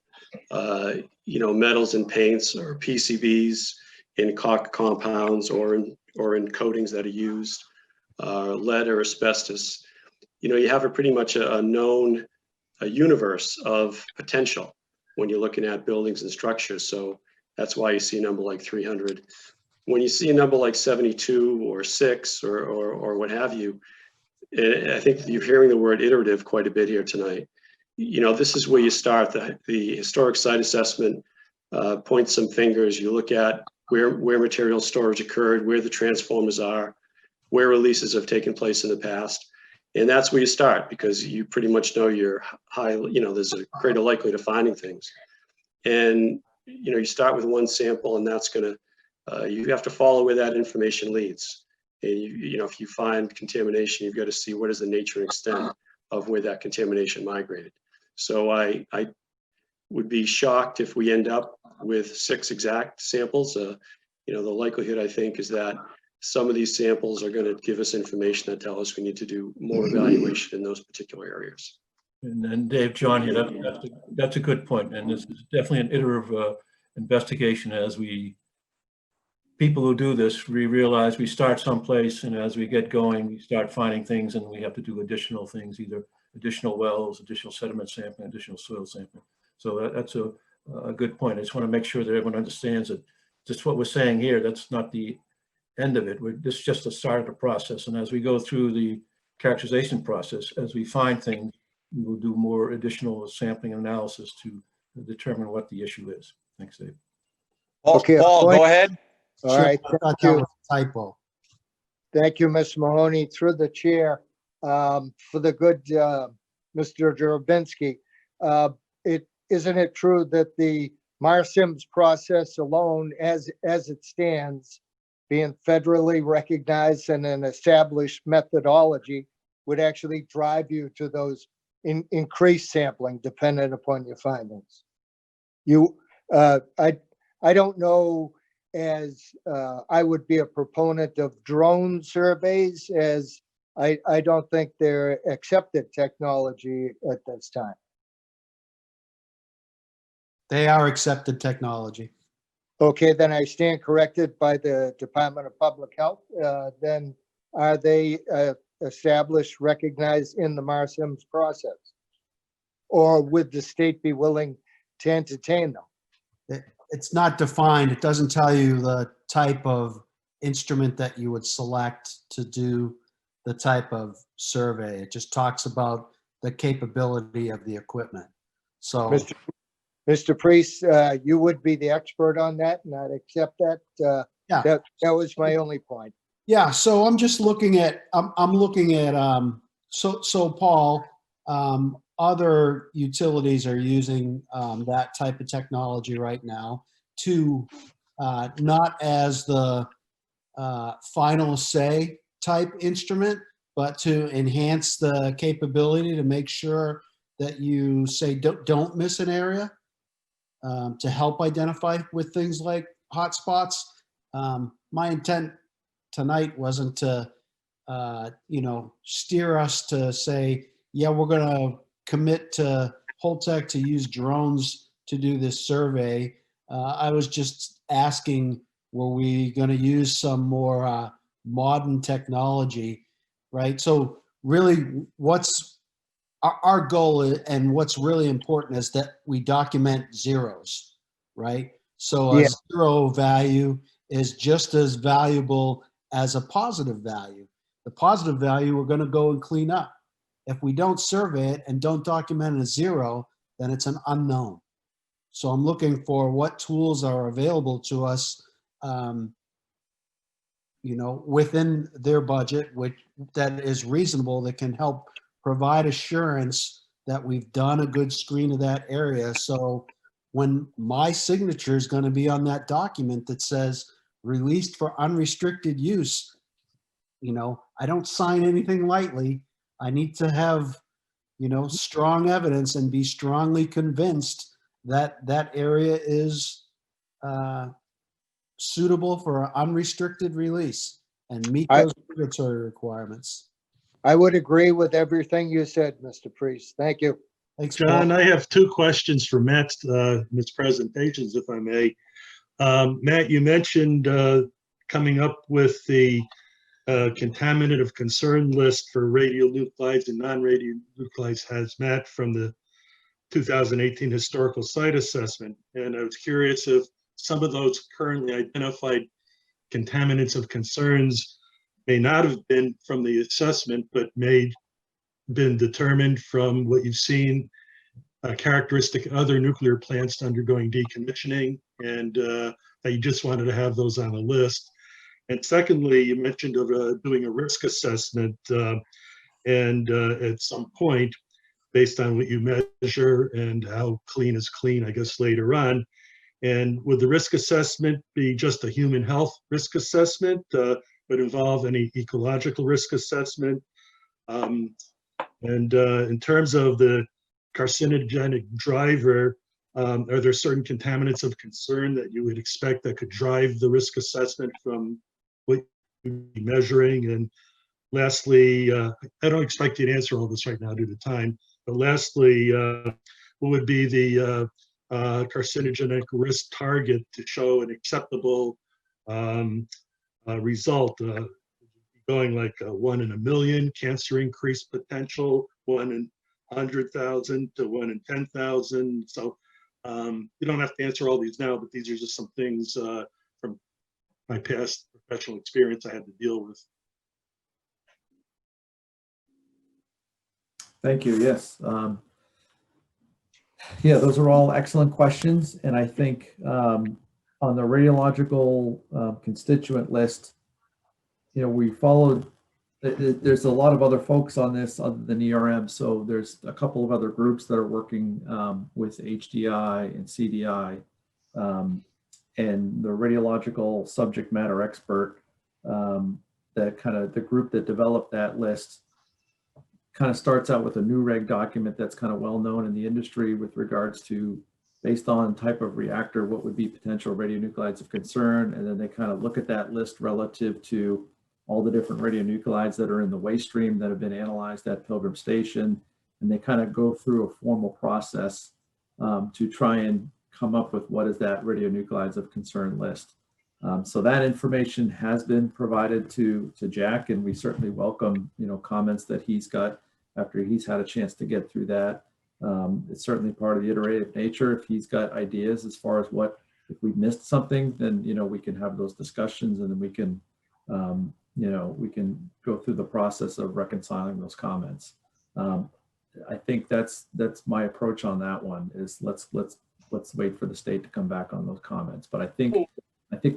you know, metals and paints or PCBs in caulk compounds or in coatings that are used, lead or asbestos. You know, you have pretty much a known universe of potential when you're looking at buildings and structures. So that's why you see a number like 300. When you see a number like 72 or 6 or what have you, I think you're hearing the word iterative quite a bit here tonight. You know, this is where you start. The historic site assessment points some fingers. You look at where material storage occurred, where the transformers are, where releases have taken place in the past. And that's where you start, because you pretty much know you're high, you know, there's a greater likelihood of finding things. And, you know, you start with one sample, and that's going to, you have to follow where that information leads. And, you know, if you find contamination, you've got to see what is the nature and extent of where that contamination migrated. So I would be shocked if we end up with 6 exact samples. You know, the likelihood, I think, is that some of these samples are going to give us information that tell us we need to do more evaluation in those particular areas. And Dave, John here, that's a good point. And this is definitely an iterative investigation. As people who do this, we realize we start someplace, and as we get going, we start finding things, and we have to do additional things, either additional wells, additional sediment sampling, additional soil sampling. So that's a good point. I just want to make sure that everyone understands that just what we're saying here, that's not the end of it. This is just the start of the process. And as we go through the characterization process, as we find things, we will do more additional sampling and analysis to determine what the issue is. Thanks, Dave. Okay, Paul, go ahead. All right, thank you. Typo. Thank you, Ms. Mahoney, through the chair, for the good Mr. Drabinski. Isn't it true that the MARSIMS process alone, as it stands, being federally recognized and an established methodology would actually drive you to those increased sampling dependent upon your findings. I don't know, as I would be a proponent of drone surveys, as I don't think they're accepted technology at this time. They are accepted technology. Okay, then I stand corrected by the Department of Public Health. Then are they established, recognized in the MARSIMS process? Or would the state be willing to entertain them? It's not defined. It doesn't tell you the type of instrument that you would select to do the type of survey. It just talks about the capability of the equipment. So, Mr. Priest, you would be the expert on that, and I'd accept that. Yeah. That was my only point. yeah, so I'm just looking at, I'm looking at, so Paul, other utilities are using that type of technology right now to not as the final say type instrument, but to enhance the capability to make sure that you say don't miss an area, to help identify with things like hotspots. My intent tonight wasn't to steer us to say, yeah, we're going to commit to Holtec to use drones to do this survey. I was just asking, were we going to use some more modern technology, right? So really what's our goal and what's really important is that we document zeros, right? So a zero value is just as valuable as a positive value. The positive value we're going to go and clean up. If we don't survey it and don't document a zero, then it's an unknown. So I'm looking for what tools are available to us, within their budget, that is reasonable, that can help provide assurance that we've done a good screen of that area. So when my signature is going to be on that document that says released for unrestricted use, I don't sign anything lightly. I need to have, strong evidence and be strongly convinced that that area is suitable for unrestricted release and meet those regulatory requirements. I would agree with everything you said, Mr. Priest. Thank you. Thanks, John, Paul. I have two questions for Matt's presentations, if I may. Matt, you mentioned coming up with the contaminant of concern list for radionuclides and non-radionuclides hazmat from the 2018 historical site assessment. And I was curious if some of those currently identified contaminants of concerns may not have been from the assessment, but may been determined from what you've seen, characteristic of other nuclear plants undergoing decommissioning, and that you just wanted to have those on the list. And secondly, you mentioned of doing a risk assessment, and at some point, based on what you measure and how clean is clean, I guess later on. And would the risk assessment be just a human health risk assessment? Would involve any ecological risk assessment? And in terms of the carcinogenic driver, are there certain contaminants of concern that you would expect that could drive the risk assessment from what you're measuring? And lastly, I don't expect you to answer all this right now due to time, but lastly, what would be the carcinogenic risk target to show an acceptable result? Going like 1 in a million, cancer increase potential, 1 in 100,000 to 1 in 10,000. So you don't have to answer all these now, but these are just some things from my past professional experience I had to deal with. Thank you. Yes. Yeah, those are all excellent questions. And I think on the radiological constituent list, we followed, there's a lot of other folks on this other than ERM. So there's a couple of other groups that are working with HDI and CDI. and the radiological subject matter expert, that kind of the group that developed that list kind of starts out with a new reg document that's kind of well known in the industry with regards to, based on type of reactor, what would be potential radionuclides of concern. And then they kind of look at that list relative to all the different radionuclides that are in the waste stream that have been analyzed at Pilgrim Station. And they kind of go through a formal process to try and come up with what is that radionuclides of concern list. So that information has been provided to Jack, and we certainly welcome, comments that he's got after he's had a chance to get through that. It's certainly part of the iterative nature. If he's got ideas as far as what, if we missed something, then, we can have those discussions, and then we can, we can go through the process of reconciling those comments. I think that's my approach on that one, is let's wait for the state to come back on those comments. But I think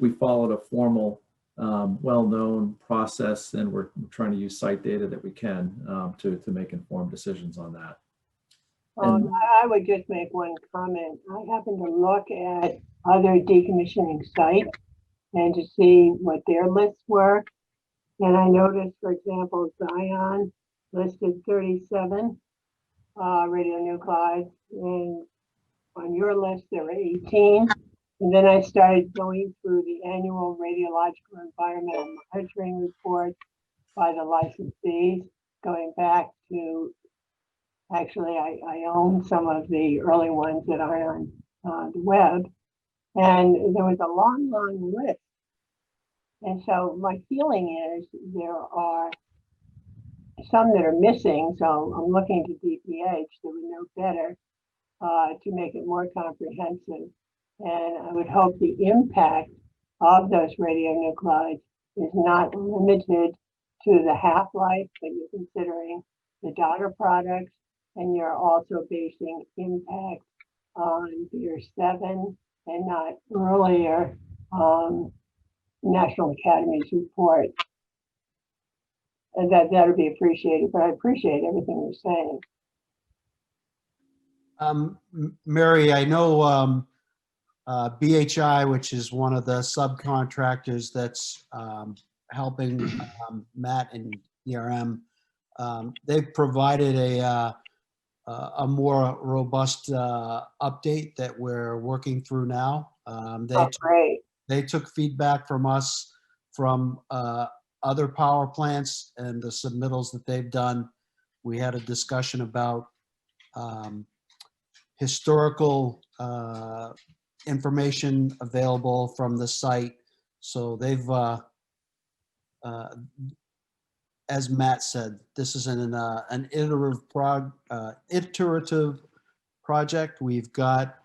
we followed a formal, well-known process, and we're trying to use site data that we can to make informed decisions on that. I would just make one comment. I happened to look at other decommissioning sites and to see what their lists were. And I noticed, for example, Zion listed 37 radionuclides, and on your list there were 18. And then I started going through the annual radiological environmental monitoring reports by the licensees, going back to, actually, I own some of the early ones that are on the web. And there was a long, long list. And so my feeling is there are some that are missing. So I'm looking to DPH that would know better to make it more comprehensive. And I would hope the impact of those radionuclides is not limited to the half-life, but you're considering the daughter products, and you're also basing impact on Beer 7 and not earlier National Academy's report. And that would be appreciated, but I appreciate everything you're saying. Mary, I know BHI, which is one of the subcontractors that's helping Matt and ERM, they've provided a more robust update that we're working through now. They took feedback from us from other power plants and the submittals that they've done. We had a discussion about historical information available from the site. So they've, as Matt said, this is an iterative project. We've got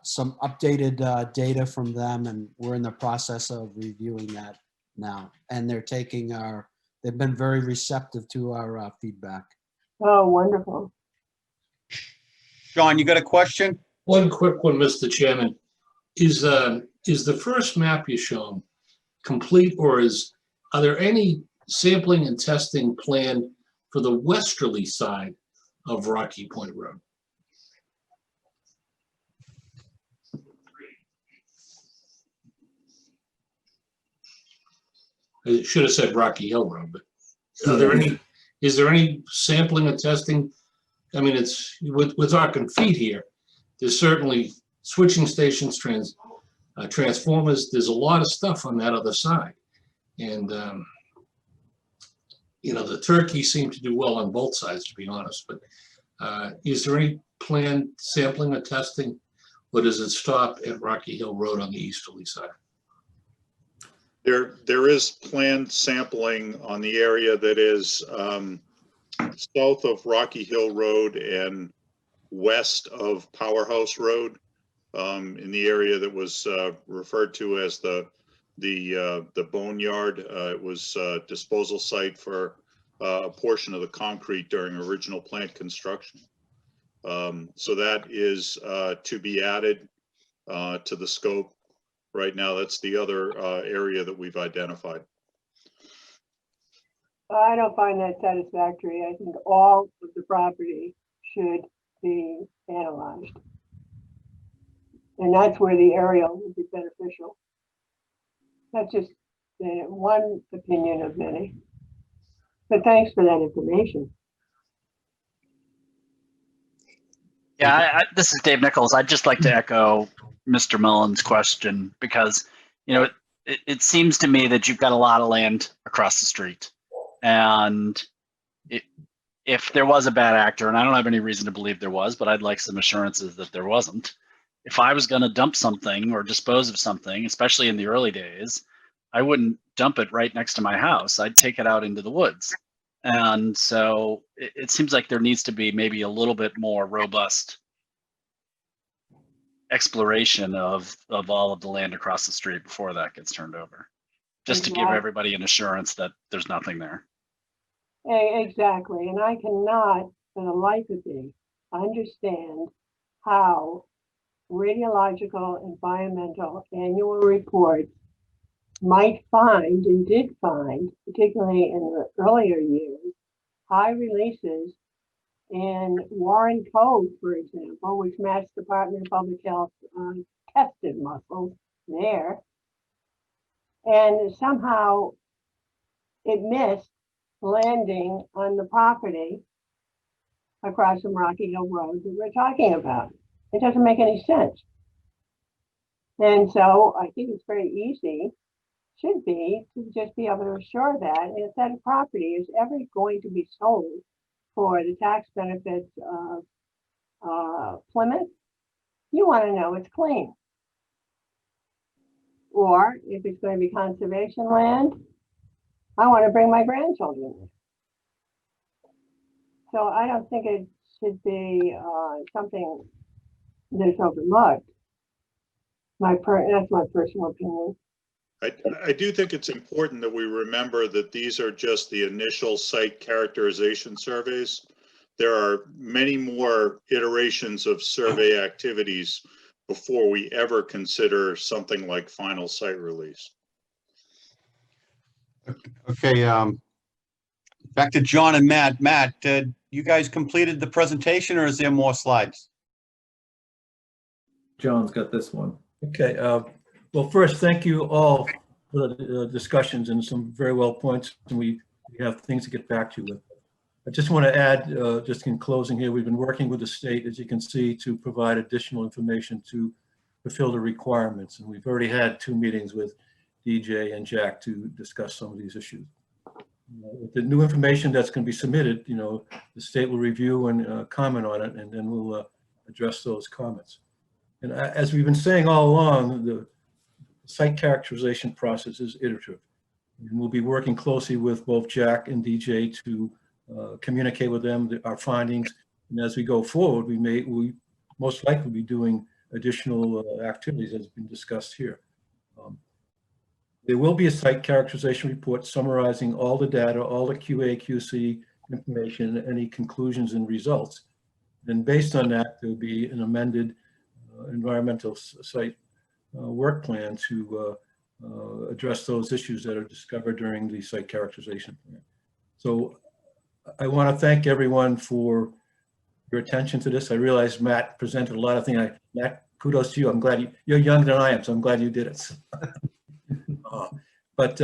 some updated data from them, and we're in the process of reviewing that now. And they've been very receptive to our feedback. Oh, wonderful. Sean, you got a question? One quick one, Mr. Chairman. Is the first map you shown complete, or are there any sampling and testing planned for the westerly side of Rocky Point Road? I should have said Rocky Hill Road, but is there any sampling or testing? I mean, we're talking feet here. There's certainly switching stations, transformers. There's a lot of stuff on that other side. And, the turkeys seem to do well on both sides, to be honest. But is there any planned sampling or testing, or does it stop at Rocky Hill Road on the easterly side? There is planned sampling on the area that is south of Rocky Hill Road and west of Powerhouse Road, in the area that was referred to as the boneyard. It was a disposal site for a portion of the concrete during original plant construction. So that is to be added to the scope. Right now, that's the other area that we've identified. I don't find that satisfactory. I think all of the property should be analyzed. And that's where the aerial would be beneficial. That's just one opinion of many. But thanks for that information. Yeah, this is Dave Nichols. I'd just like to echo Mr. Mullen's question because, you know, it seems to me that you've got a lot of land across the street. And if there was a bad actor, and I don't have any reason to believe there was, but I'd like some assurances that there wasn't. If I was going to dump something or dispose of something, especially in the early days, I wouldn't dump it right next to my house. I'd take it out into the woods. And so it seems like there needs to be maybe a little bit more robust exploration of all of the land across the street before that gets turned over, just to give everybody an assurance that there's nothing there. Exactly. And I cannot, for the life of me, understand how radiological environmental annual reports might find and did find, particularly in the earlier years, high releases in Warren Cove, for example, which Mass Department of Public Health tested mussels there. And somehow it missed landing on the property across from Rocky Hill Road that we're talking about. It doesn't make any sense. And so I think it's very easy, should be, to just be able to assure that if that property is ever going to be sold for the tax benefits of Plymouth, you want to know it's clean. Or if it's going to be conservation land, I want to bring my grandchildren there. So I don't think it should be something that's overlooked. That's my personal opinion. I do think it's important that we remember that these are just the initial site characterization surveys. There are many more iterations of survey activities before we ever consider something like final site release. Okay, back to John and Matt. Matt, you guys completed the presentation, or is there more slides? John's got this one. Okay. Well, first, thank you all for the discussions and some very well points, and we have things to get back to you with. I just want to add, just in closing here, we've been working with the state, as you can see, to provide additional information to fulfill the requirements. And we've already had 2 meetings with DJ and Jack to discuss some of these issues. With the new information that's going to be submitted, you know, the state will review and comment on it, and then we'll address those comments. And as we've been saying all along, the site characterization process is iterative. And we'll be working closely with both Jack and DJ to communicate with them our findings. And as we go forward, we most likely be doing additional activities as has been discussed here. There will be a site characterization report summarizing all the data, all the QA, QC information, any conclusions and results. And based on that, there'll be an amended environmental site work plan to address those issues that are discovered during the site characterization plan. So I want to thank everyone for your attention to this. I realize Matt presented a lot of things. Matt, kudos to you. I'm glad you're younger than I am, so I'm glad you did it. But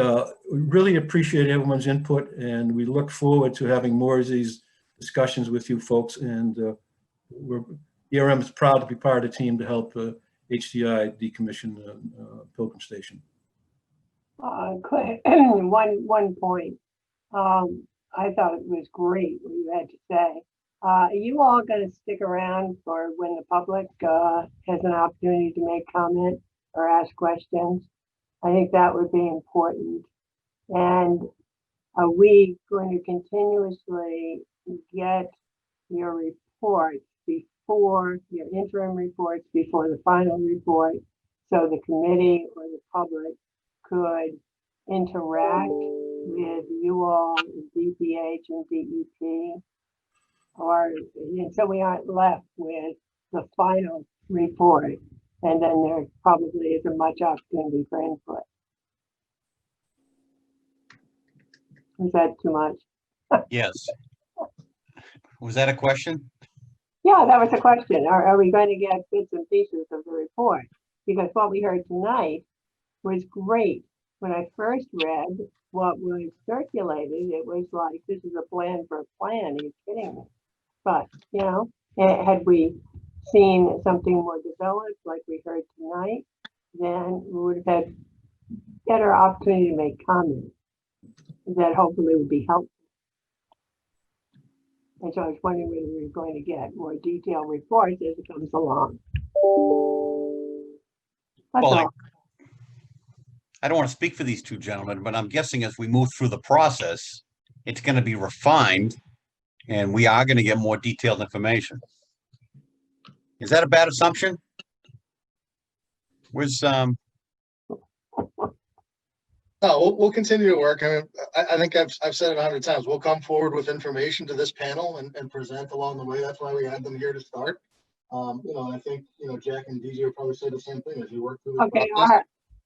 we really appreciate everyone's input, and we look forward to having more of these discussions with you folks. And ERM is proud to be part of the team to help HDI decommission Pilgrim Station. One point. I thought it was great what you had to say. Are you all going to stick around for when the public has an opportunity to make comment or ask questions? I think that would be important. And are we going to continuously get your reports before your interim reports, before the final report, so the committee or the public could interact with you all, DPH and DEP, and so we aren't left with the final report, and then there probably isn't much opportunity for input. Was that too much? Yes. Was that a question? Yeah, that was the question. Are we going to get bits and pieces of the report? Because what we heard tonight was great. When I first read what was circulated, it was like, this is a plan for a plan. Are you kidding me? But, you know, had we seen something more developed like we heard tonight, then we would have had better opportunity to make comments that hopefully would be helpful. And so I was wondering whether we were going to get more detailed reports as it comes along. That's Well, all. I don't want to speak for these two gentlemen, but I'm guessing as we move through the process, it's going to be refined and we are going to get more detailed information. Is that a bad assumption? Where's, No, we'll continue to work. I mean, I think I've said it 100 times. We'll come forward with information to this panel and present along the way. That's why we had them here to start. You know, I think, you know, Jack and DJ will probably say the same thing as you work through this Okay, process.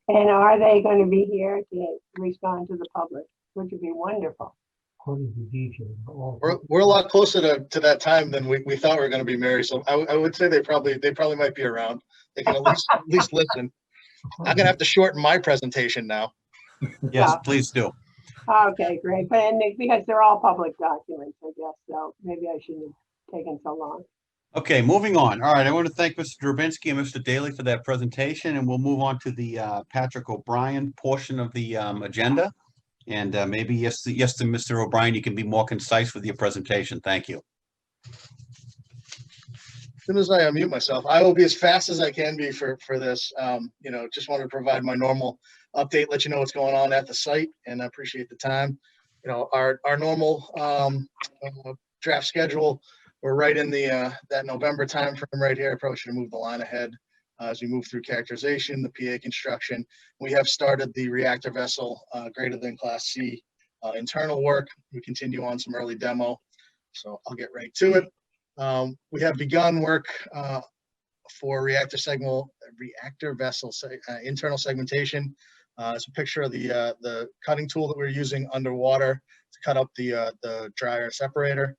and are they going to be here to respond to the public, which would be wonderful? We're a lot closer to that time than we thought we were going to be, Mary. So I would say they probably might be around. They can at least listen. I'm gonna have to shorten my presentation now. yes, please do. Okay, great. But and because they're all public documents, I guess, so maybe I shouldn't have taken so long. Okay, moving on. All right, I want to thank Mr. Drabinsky and Mr. Daly for that presentation, and we'll move on to the Patrick O'Brien portion of the agenda. And maybe yes, to Mr. O'Brien, you can be more concise with your presentation. Thank you. As soon as I unmute myself, I will be as fast as I can be for this. You know, just wanted to provide my normal update, let you know what's going on at the site, and I appreciate the time. You know, our normal draft schedule, we're right in the that November timeframe right here. I probably should have moved the line ahead as we move through characterization, the PA construction. We have started the reactor vessel greater than Class C internal work. We continue on some early demo, so I'll get right to it. We have begun work for reactor vessel internal segmentation. It's a picture of the cutting tool that we're using underwater to cut up the dryer separator.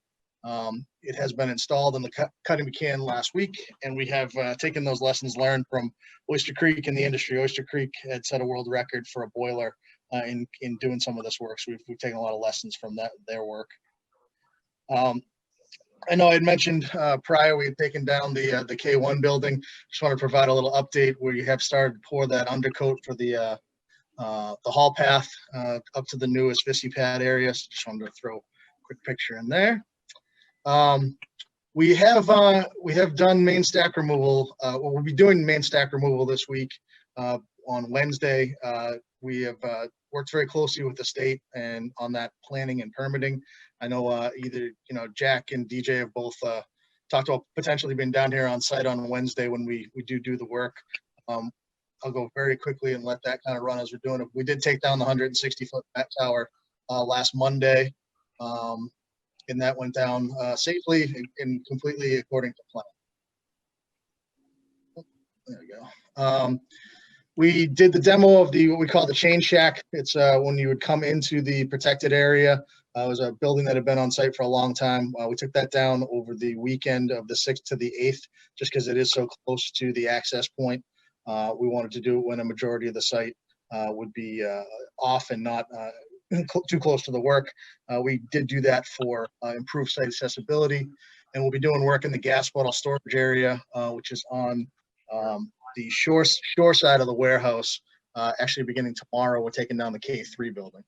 It has been installed in the cutting can last week, and we have taken those lessons learned from Oyster Creek and the industry. Oyster Creek had set a world record for a boiler in doing some of this work, so we've taken a lot of lessons from their work. I know I had mentioned prior we had taken down the K1 building. Just want to provide a little update where you have started to pour that undercoat for the haul path up to the newest VISI pad area. So just wanted to throw a quick picture in there. We have done main stack removal. We'll be doing main stack removal this week on Wednesday. We have worked very closely with the state and on that planning and permitting. I know either Jack and DJ have both talked about potentially being down here on site on Wednesday when we do the work. I'll go very quickly and let that kind of run as we're doing it. We did take down the 160-foot back tower last Monday. And that went down safely and completely according to plan. There we go. We did the demo of what we call the chain shack. It's when you would come into the protected area. It was a building that had been on site for a long time. We took that down over the weekend of the 6th to the 8th, just because it is so close to the access point. We wanted to do it when a majority of the site would be off and not too close to the work. We did do that for improved site accessibility, and we'll be doing work in the gas bottle storage area, which is on the shore side of the warehouse. Actually, beginning tomorrow, we're taking down the K3 building.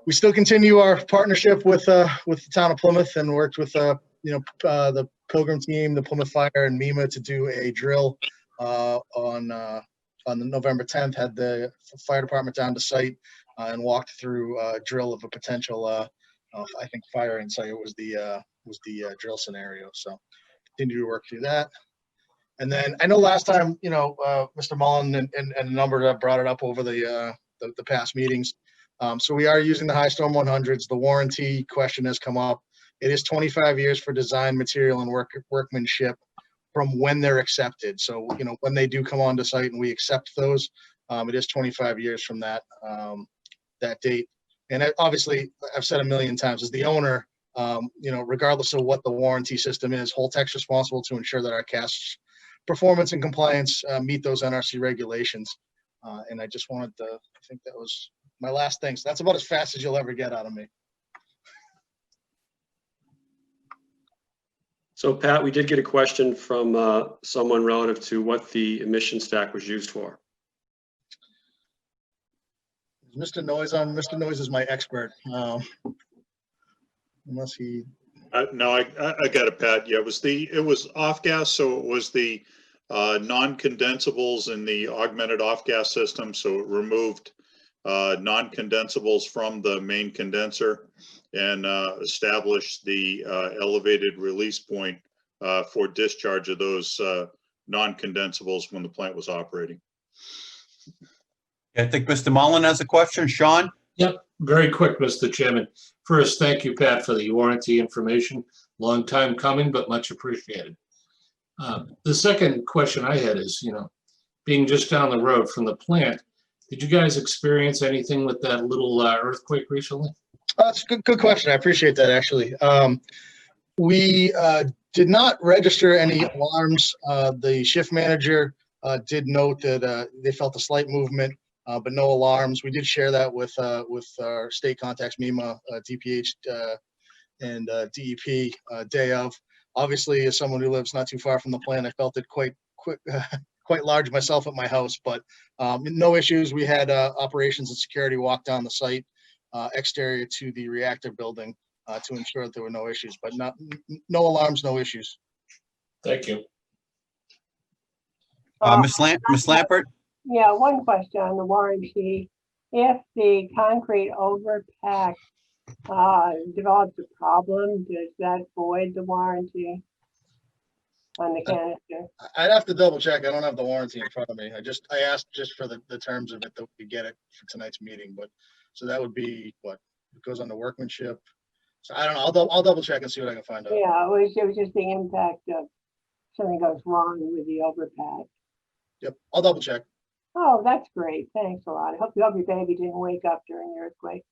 We still continue our partnership with the town of Plymouth and worked with the Pilgrim team, the Plymouth Fire, and MEMA to do a drill on the November 10th. Had the fire department down to site and walked through a drill of a potential, I think, fire in site. It was the drill scenario. So continue to work through that. And then I know last time, Mr. Mullen and a number that brought it up over the past meetings. So we are using the High Storm 100s. The warranty question has come up. It is 25 years for design, material, and workmanship from when they're accepted. So, when they do come onto site and we accept those, it is 25 years from that date. And obviously, I've said a million times, as the owner, regardless of what the warranty system is, Holtec's responsible to ensure that our casts performance and compliance meet those NRC regulations. And I just wanted to, I think that was my last thing. So that's about as fast as you'll ever get out of me. So Pat, we did get a question from someone relative to what the emission stack was used for. Mr. Noise on. Mr. Noise is my expert. Unless he. No, I got it, Pat. Yeah, it was off gas, so it was the non-condensables in the augmented off gas system. So it removed non-condensables from the main condenser and established the elevated release point for discharge of those non-condensables when the plant was operating. I think Mr. Mullen has a question. Sean? Yep, very quick, Mr. Chairman. First, thank you, Pat, for the warranty information. Long time coming, but much appreciated. The second question I had is, being just down the road from the plant, did you guys experience anything with that little earthquake recently? That's a good question. I appreciate that, actually. We did not register any alarms. The shift manager did note that they felt a slight movement, but no alarms. We did share that with our state contacts, MEMA, DPH, and DEP day of. Obviously, as someone who lives not too far from the plant, I felt it quite large myself at my house, but no issues. We had operations and security walk down the site, exterior to the reactor building, to ensure that there were no issues, but no alarms, no issues. Thank you. Ms. Lampert? Yeah, one question on the warranty. If the concrete overpack develops a problem, does that void the warranty on the canister? I'd have to double check. I don't have the warranty in front of me. I asked just for the terms of it that we could get it for tonight's meeting, but so that would be what it goes on the workmanship. So I don't know. I'll double check and see what I can find out. Yeah, it was just the impact of something goes wrong with the overpack. Yep, I'll double check. Oh, that's great. Thanks a lot. I hope your baby didn't wake up during the earthquake.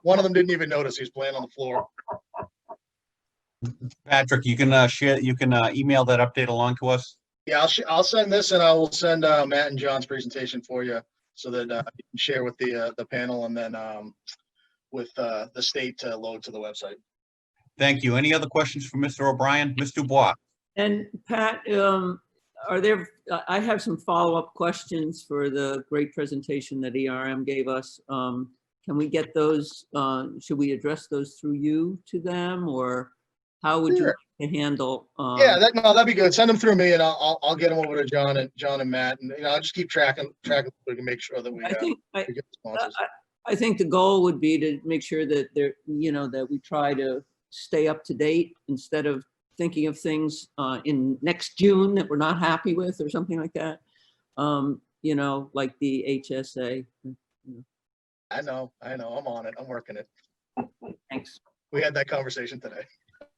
One of them didn't even notice. He was playing on the floor. Patrick, you can share. You can email that update along to us. Yeah, I'll send this, and I will send Matt and John's presentation for you, so that you can share with the panel, and then with the state to load to the website. Thank you. Any other questions for Mr. O'Brien? Ms. Dubois? And Pat, I have some follow-up questions for the great presentation that ERM gave us. Can we get those, should we address those through you to them, or how would you like to handle? Yeah, that'd be good. Send them through me, and I'll get them over to John and Matt, and I'll just keep tracking so we can make sure that we get responses. I think the goal would be to make sure that that we try to stay up to date instead of thinking of things in next June that we're not happy with or something like that. Like the HSA. I know. I'm on it. I'm working it. Thanks. We had that conversation today.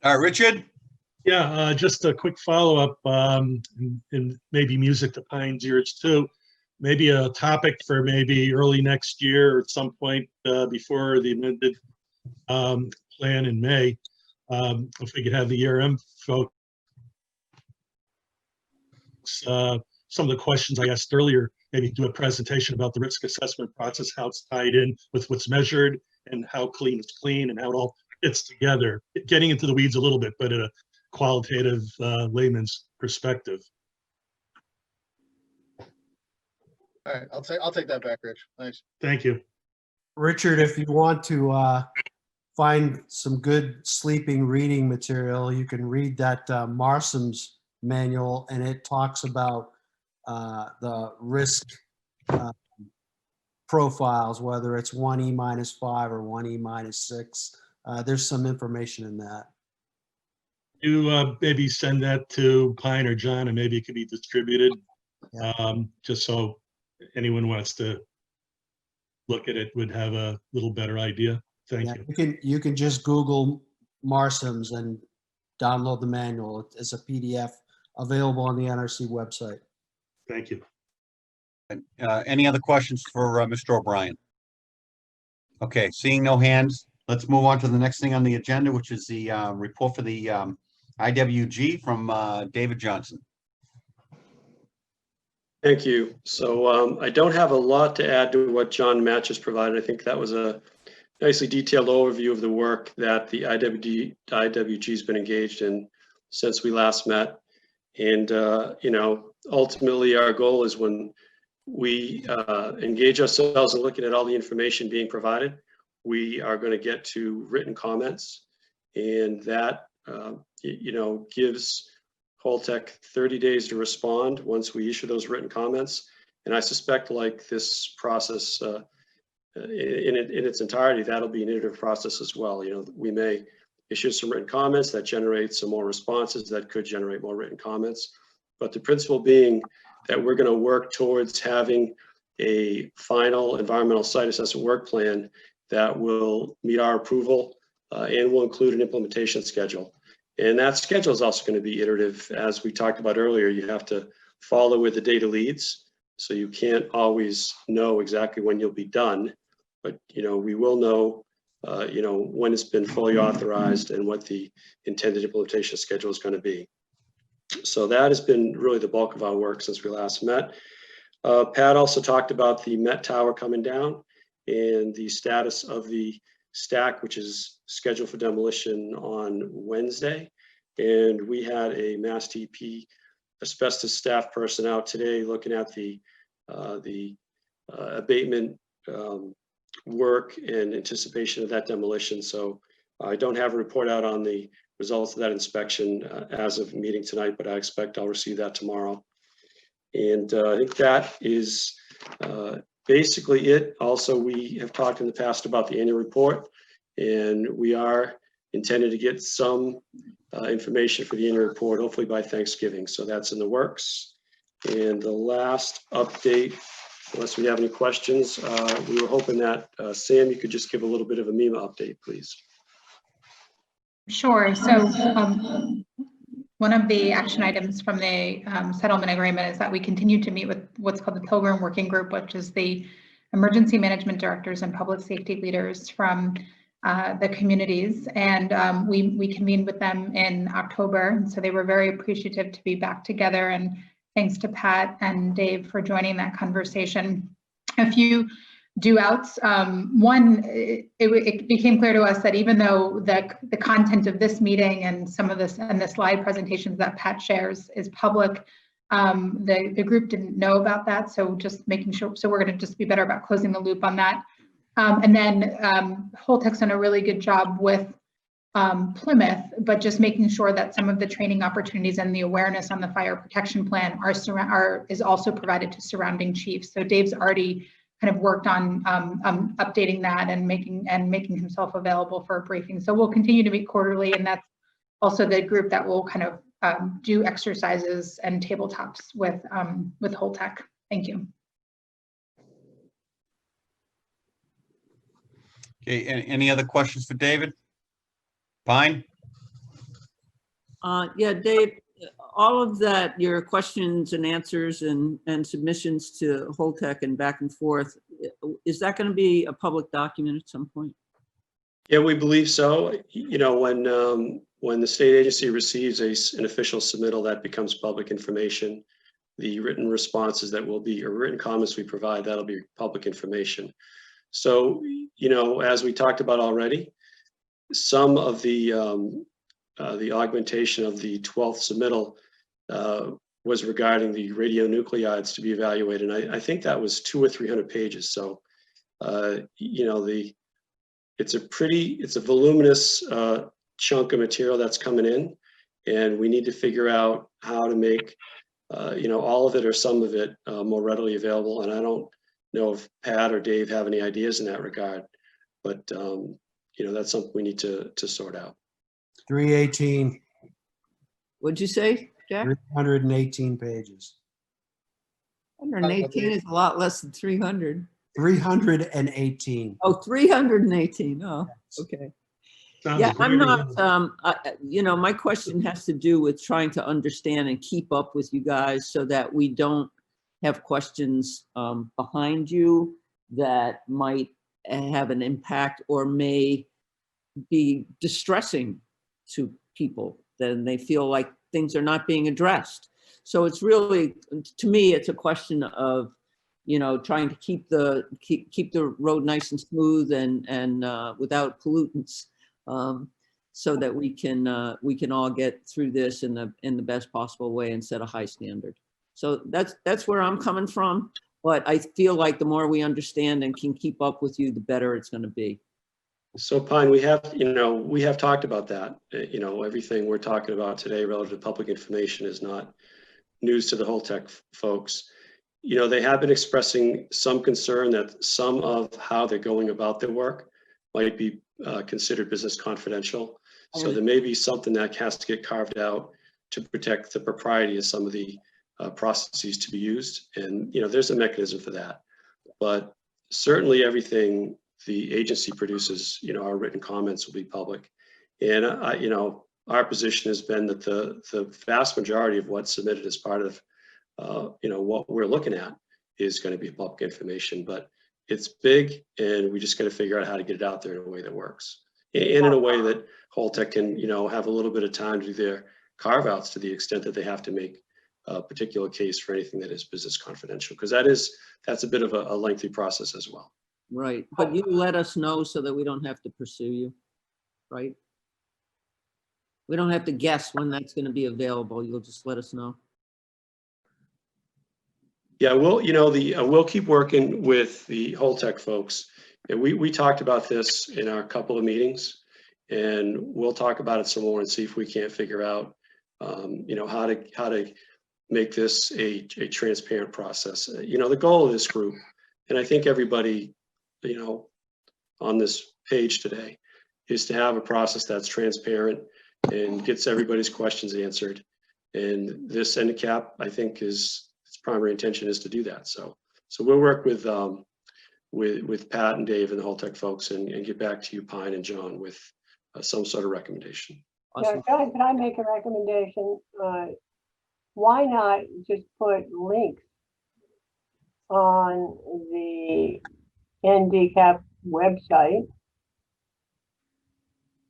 All right, Richard? Yeah, just a quick follow-up, and maybe music to Pine's ears too. Maybe a topic for maybe early next year or at some point before the amended plan in May. If we could have the ERM folks, some of the questions I asked earlier, maybe do a presentation about the risk assessment process, how it's tied in with what's measured and how clean it's clean and how it all fits together. Getting into the weeds a little bit, but at a qualitative layman's perspective. All right, I'll take that back, Rich. Thanks. Thank you. Richard, if you want to find some good sleeping reading material, you can read that Marsham's manual, and it talks about the risk profiles, whether it's 1E-5 or 1E-6. There's some information in that. You maybe send that to Pine or John, and maybe it could be distributed, just so anyone wants to look at it would have a little better idea. Thank you. You can just Google Marsham's and download the manual. It's a PDF available on the NRC website. Thank you. Any other questions for Mr. O'Brien? Okay, seeing no hands, Let's move on to the next thing on the agenda, which is the report for the IWG from David Johnson. Thank you. So I don't have a lot to add to what John Matt just provided. I think that was a nicely detailed overview of the work that the IWG has been engaged in since we last met. And, you know, ultimately our goal is when we engage ourselves in looking at all the information being provided, we are going to get to written comments, and that, you know, gives Holtec 30 days to respond once we issue those written comments. And I suspect, like this process in its entirety, that'll be an iterative process as well. You know, we may issue some written comments that generate some more responses that could generate more written comments. But the principle being that we're going to work towards having a final environmental site assessment work plan that will meet our approval and will include an implementation schedule. And that schedule is also going to be iterative. As we talked about earlier, you have to follow where the data leads. So you can't always know exactly when you'll be done, but, you know, we will know, you know, when it's been fully authorized and what the intended implementation schedule is going to be. So that has been really the bulk of our work since we last met. Pat also talked about the Met Tower coming down and the status of the stack, which is scheduled for demolition on Wednesday. And we had a Mass DP asbestos staff person out today looking at the abatement work and anticipation of that demolition. So I don't have a report out on the results of that inspection as of meeting tonight, but I expect I'll receive that tomorrow. And I think that is basically it. Also, we have talked in the past about the annual report, and we are intended to get some information for the annual report, hopefully by Thanksgiving. So that's in the works. And the last update, unless we have any questions, we were hoping that Sam, you could just give a little bit of a MEMA update, please. Sure. So one of the action items from the settlement agreement is that we continue to meet with what's called the Pilgrim Working Group, which is the emergency management directors and public safety leaders from the communities. And we convened with them in October. And so they were very appreciative to be back together. And thanks to Pat and Dave for joining that conversation. A few do outs. One, it became clear to us that even though the content of this meeting and some of this and the slide presentations that Pat shares is public, the group didn't know about that. So just making sure, so we're going to just be better about closing the loop on that. And then Holtec's done a really good job with Plymouth, but just making sure that some of the training opportunities and the awareness on the fire protection plan is also provided to surrounding chiefs. So Dave's already kind of worked on updating that and making himself available for a briefing. So we'll continue to meet quarterly, and that's also the group that will kind of do exercises and tabletops with Holtec. Thank you. Okay, any other questions for David? Fine. Yeah, Dave, all of that, your questions and answers and submissions to Holtec and back and forth, is that going to be a public document at some point? Yeah, we believe so. You know, when the state agency receives an official submittal, that becomes public information. The written responses that will be, or written comments we provide, that'll be public information. So, you know, as we talked about already, some of the augmentation of the 12th submittal was regarding the radionuclides to be evaluated. And I think that was 200 or 300 pages. So, you know, it's a voluminous chunk of material that's coming in, and we need to figure out how to make, you know, all of it or some of it more readily available. And I don't know if Pat or Dave have any ideas in that regard, but, you know, that's something we need to sort out. 318. What'd you say, Jack? 318 pages. 118 is a lot less than 300. 318. Oh, 318. Oh, okay. Yeah, I'm not, you know, my question has to do with trying to understand and keep up with you guys so that we don't have questions behind you that might have an impact or may be distressing to people. Then they feel like things are not being addressed. So it's really, to me, it's a question of, you know, trying to keep the road nice and smooth and without pollutants, so that we can all get through this in the best possible way and set a high standard. So that's where I'm coming from. But I feel like the more we understand and can keep up with you, the better it's going to be. So Pine, we have talked about that. Everything we're talking about today relative to public information is not news to the Holtec folks. They have been expressing some concern that some of how they're going about their work might be considered business confidential. So there may be something that has to get carved out to protect the propriety of some of the processes to be used. And, there's a mechanism for that. But certainly everything the agency produces, our written comments will be public. And, our position has been that the vast majority of what's submitted as part of, what we're looking at is going to be public information. But it's big, and we just got to figure out how to get it out there in a way that works. And in a way that Holtec can, have a little bit of time to do their carve outs to the extent that they have to make a particular case for anything that is business confidential, because that's a bit of a lengthy process as well. Right, but you let us know so that we don't have to pursue you, right? We don't have to guess when that's going to be available. You'll just let us know. Yeah, we'll keep working with the Holtec folks. And we talked about this in our couple of meetings, and we'll talk about it some more and see if we can't figure out, how to make this a transparent process. The goal of this group, and I think everybody, on this page today, is to have a process that's transparent and gets everybody's questions answered. And this NDCAP, I think, its primary intention is to do that. So we'll work with Pat and Dave and the Holtec folks and get back to you, Pine and John, with some sort of recommendation. Now, John, can I make a recommendation? Why not just put links on the NDCAP website?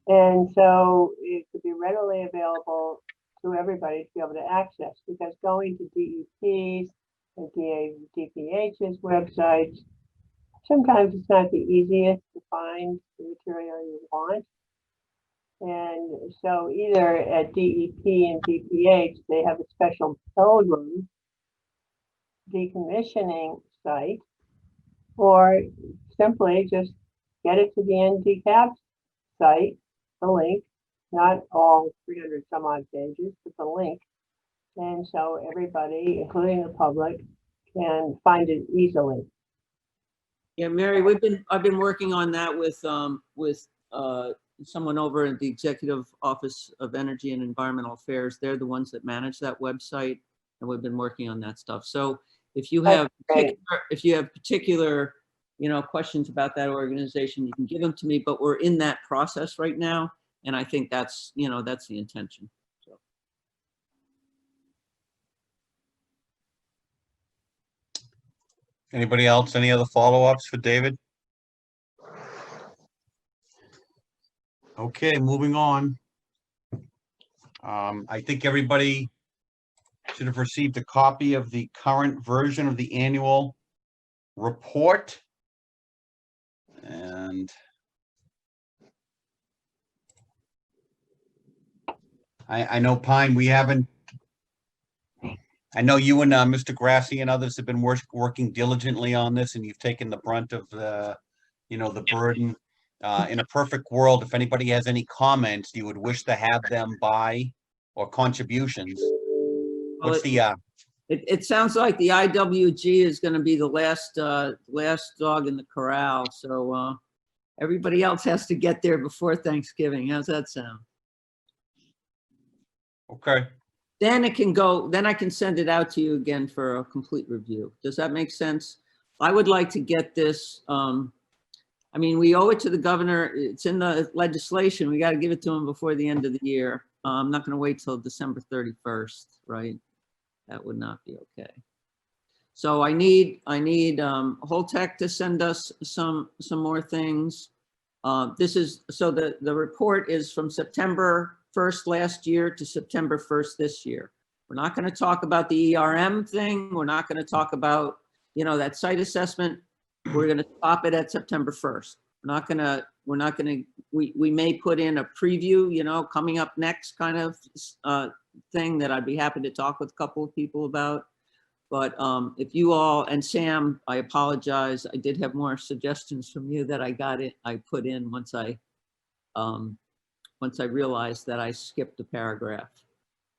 And so it could be readily available to everybody to be able to access, because going to DEP's and DPH's websites, sometimes it's not the easiest to find the material you want. And so either at DEP and DPH, they have a special Pilgrim decommissioning site, or simply just get it to the NDCAP site, the link, not all 300 some odd pages, but the link. And so everybody, including the public, can find it easily. Yeah, Mary, I've been working on that with someone over at the Executive Office of Energy and Environmental Affairs. They're the ones that manage that website, and we've been working on that stuff. So if you have particular, questions about that organization, you can give them to me. But we're in that process right now, and I think that's the intention. So. Anybody else? Any other follow-ups for David? Okay, moving on. I think everybody should have received a copy of the current version of the annual report. And I know, Pine, we haven't, I know you and Mr. Grassi and others have been working diligently on this, and you've taken the brunt of the, the burden. In a perfect world, if anybody has any comments you would wish to have them by, or contributions, what's the It sounds like the IWG is going to be the last dog in the corral. So everybody else has to get there before Thanksgiving. How's that sound? Okay. Then it can go. Then I can send it out to you again for a complete review. Does that make sense? I would like to get this. I mean, we owe it to the governor. It's in the legislation. We got to give it to him before the end of the year. I'm not going to wait till December 31st, right? That would not be okay. So I need Holtec to send us some more things. This is, so the report is from September 1st last year to September 1st this year. We're not going to talk about the ERM thing. We're not going to talk about, you know, that site assessment. We're going to stop it at September 1st. We may put in a preview, you know, coming up next kind of thing that I'd be happy to talk with a couple of people about. But if you all, and Sam, I apologize. I did have more suggestions from you that I put in once I realized that I skipped a paragraph.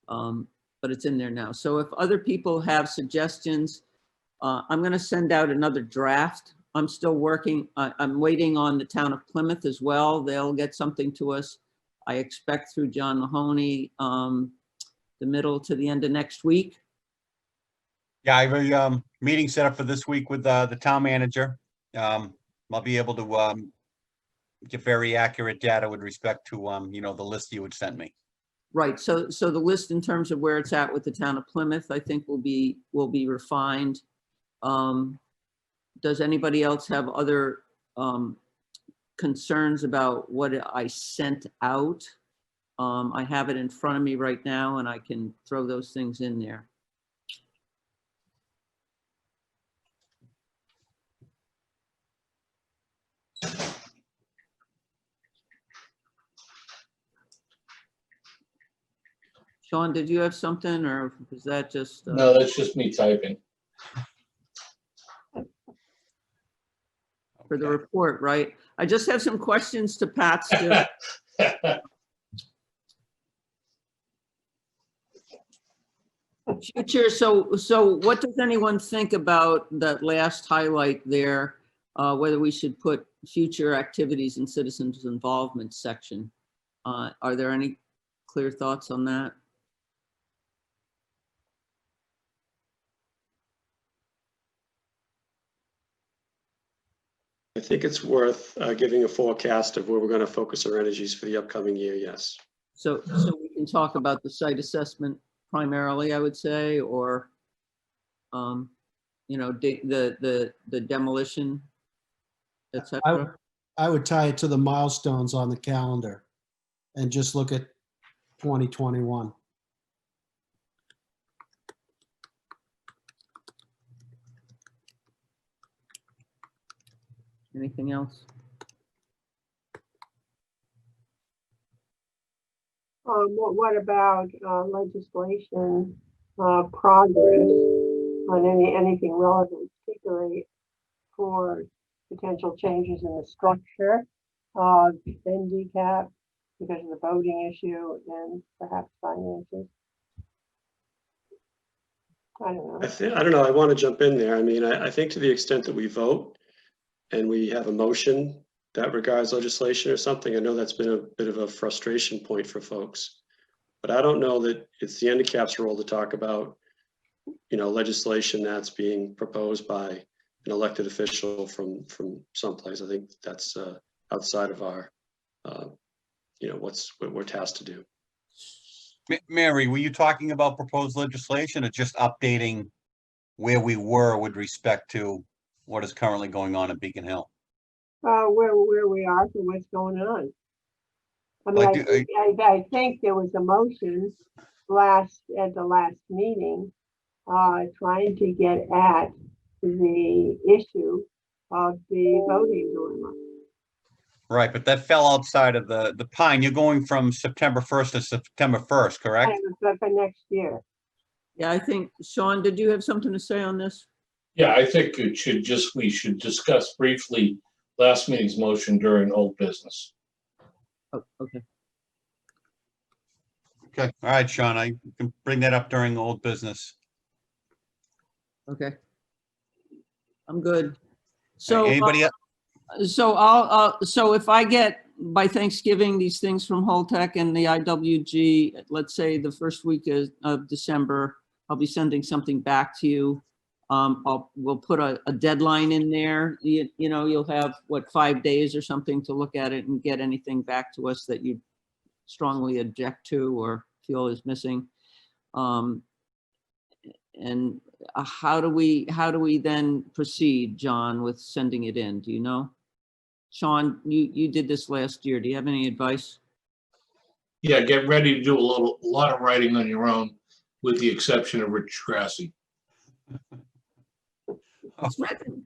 But it's in there now. So if other people have suggestions, I'm going to send out another draft. I'm still working. I'm waiting on the town of Plymouth as well. They'll get something to us, I expect, through John Mahoney, the middle to the end of next week. Yeah, I have a meeting set up for this week with the town manager. I'll be able to get very accurate data with respect to you know, the list you had sent me. Right. So the list in terms of where it's at with the town of Plymouth, I think will be refined. Does anybody else have other concerns about what I sent out? I have it in front of me right now, and I can throw those things in there. Sean, did you have something, or was that just? No, that's just me typing. For the report, right? I just have some questions to Pat still. Future, so what does anyone think about that last highlight there? Whether we should put future activities and citizens' involvement section? Are there any clear thoughts on that? I think it's worth giving a forecast of where we're going to focus our energies for the upcoming year, yes. So we can talk about the site assessment primarily, I would say, or, you know, the demolition, etc. I would tie it to the milestones on the calendar and just look at 2021. Anything else? What about legislation progress on anything relevant, particularly for potential changes in the structure of NDCAP because of the voting issue and perhaps finances? I don't know. I don't know. I want to jump in there. I mean, I think to the extent that we vote and we have a motion that regards legislation or something, I know that's been a bit of a frustration point for folks. But I don't know that it's the NDCAP's role to talk about, you know, legislation that's being proposed by an elected official from someplace. I think that's outside of our, you know, what we're tasked to do. Mary, were you talking about proposed legislation or just updating where we were with respect to what is currently going on at Beacon Hill? Where we are for what's going on. I mean, I think there was a motion at the last meeting trying to get at the issue of the voting going on. Right, but that fell outside of the pine. You're going from September 1st to September 1st, correct? But for next year. Yeah, I think, Sean, did you have something to say on this? Yeah, I think we should discuss briefly last meeting's motion during old business. Oh, okay. Okay, all right, Sean, I can bring that up during old business. Okay. I'm good. So anybody else? So if I get by Thanksgiving these things from Holtec and the IWG, let's say the first week of December, I'll be sending something back to you. We'll put a deadline in there. You know, you'll have what, 5 days or something to look at it and get anything back to us that you strongly object to or feel is missing. And how do we then proceed, John, with sending it in? Do you know? Sean, you did this last year. Do you have any advice? Yeah, get ready to do a lot of writing on your own, with the exception of Rich Grassi. It's written,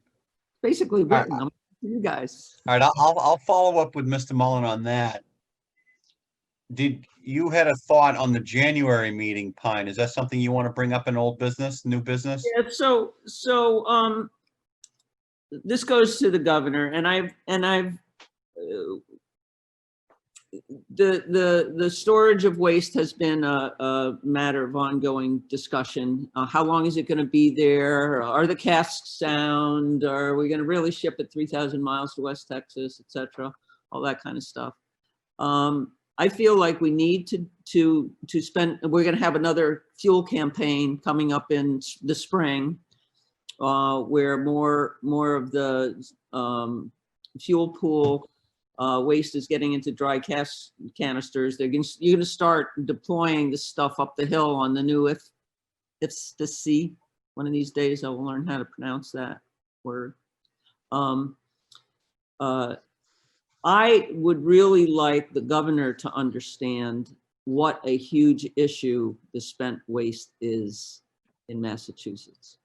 basically written. I'm you guys. All right, I'll follow up with Mr. Mullen on that. Did you had a thought on the January meeting, Pine? Is that something you want to bring up in old business, new business? Yeah, so this goes to the governor, and I've the storage of waste has been a matter of ongoing discussion. How long is it going to be there? Are the casks sound? Are we going to really ship it 3,000 miles to West Texas, etc.? All that kind of stuff. I feel like we need to spend. We're going to have another fuel campaign coming up in the spring, where more of the fuel pool waste is getting into dry canisters. You're going to start deploying this stuff up the hill on the new IFC. One of these days, I will learn how to pronounce that word. I would really like the governor to understand what a huge issue the spent waste is in Massachusetts.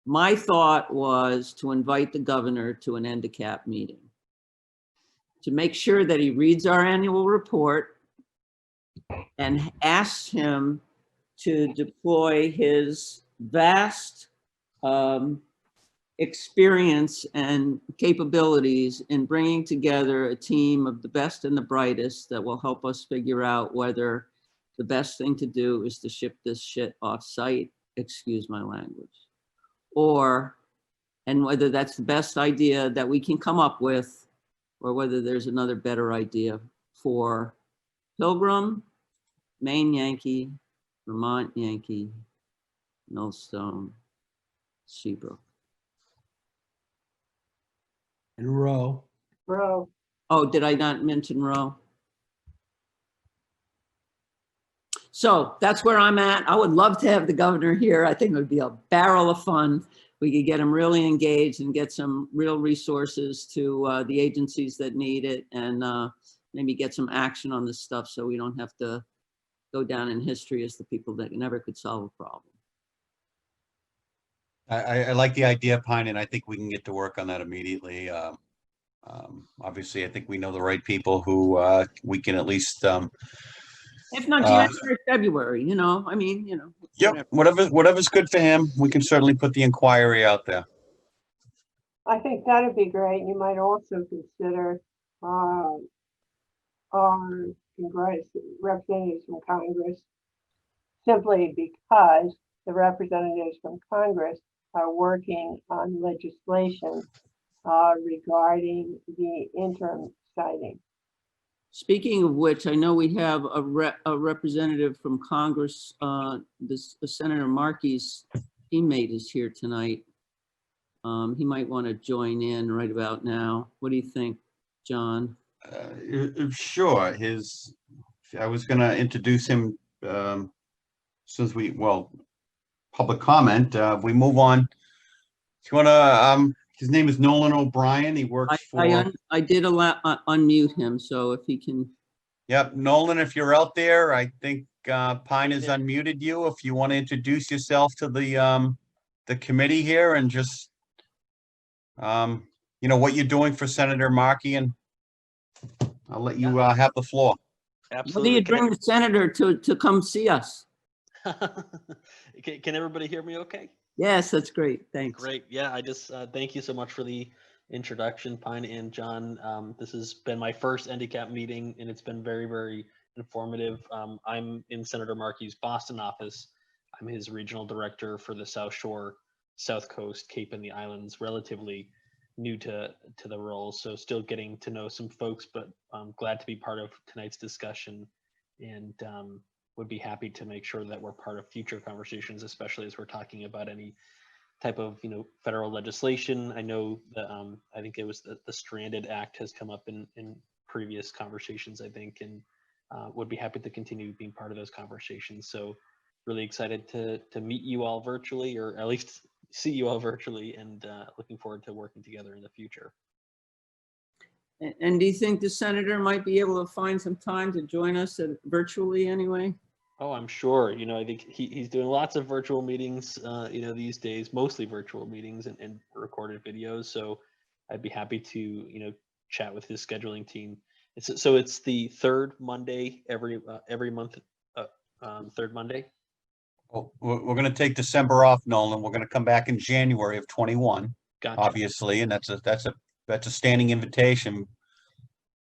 My thought was to invite the governor to an NDCAP meeting to make sure that he reads our annual report and asks him to deploy his vast experience and capabilities in bringing together a team of the best and the brightest that will help us figure out whether the best thing to do is to ship this shit off site, excuse my language, and whether that's the best idea that we can come up with, or whether there's another better idea for Pilgrim, Maine Yankee, Vermont Yankee, Millstone, Seabrook. And Row. Row. Oh, did I not mention Row? So that's where I'm at. I would love to have the governor here. I think it would be a barrel of fun. We could get him really engaged and get some real resources to the agencies that need it, and maybe get some action on this stuff so we don't have to go down in history as the people that never could solve a problem. I like the idea, Pine, and I think we can get to work on that immediately. Obviously, I think we know the right people who we can at least. If not January, February, I mean, Yep, whatever's good for him, we can certainly put the inquiry out there. I think that'd be great. You might also consider our representatives from Congress, simply because the representatives from Congress are working on legislation regarding the interim siting. Speaking of which, I know we have a representative from Congress. Senator Markey's teammate is here tonight. He might want to join in right about now. What do you think, John? Sure. I was going to introduce him since public comment. We move on. Do you want to? His name is Nolan O'Brien. He works for. I did unmute him, so if he can. Yep, Nolan, if you're out there, I think Pine has unmuted you. If you want to introduce yourself to the committee here and just what you're doing for Senator Markey, and I'll let you have the floor. Absolutely. What do you bring the senator to come see us? Can everybody hear me okay? Yes, that's great. Thanks. Great. Yeah, I just thank you so much for the introduction, Pine and John. This has been my first NDCAP meeting, and it's been very, very informative. I'm in Senator Markey's Boston office. I'm his regional director for the South Shore, South Coast, Cape, and the Islands. Relatively new to the role, so still getting to know some folks, but I'm glad to be part of tonight's discussion, and would be happy to make sure that we're part of future conversations, especially as we're talking about any type of federal legislation. I know that I think it was the Stranded Act has come up in previous conversations, I think, and would be happy to continue being part of those conversations. So really excited to meet you all virtually, or at least see you all virtually, and looking forward to working together in the future. And do you think the senator might be able to find some time to join us virtually anyway? Oh, I'm sure. I think he's doing lots of virtual meetings, these days, mostly virtual meetings and recorded videos. So I'd be happy to, chat with his scheduling team. It's the third Monday every month, third Monday. Well, we're going to take December off, Nolan. We're going to come back in January of 21, Gotcha. obviously, and that's a standing invitation.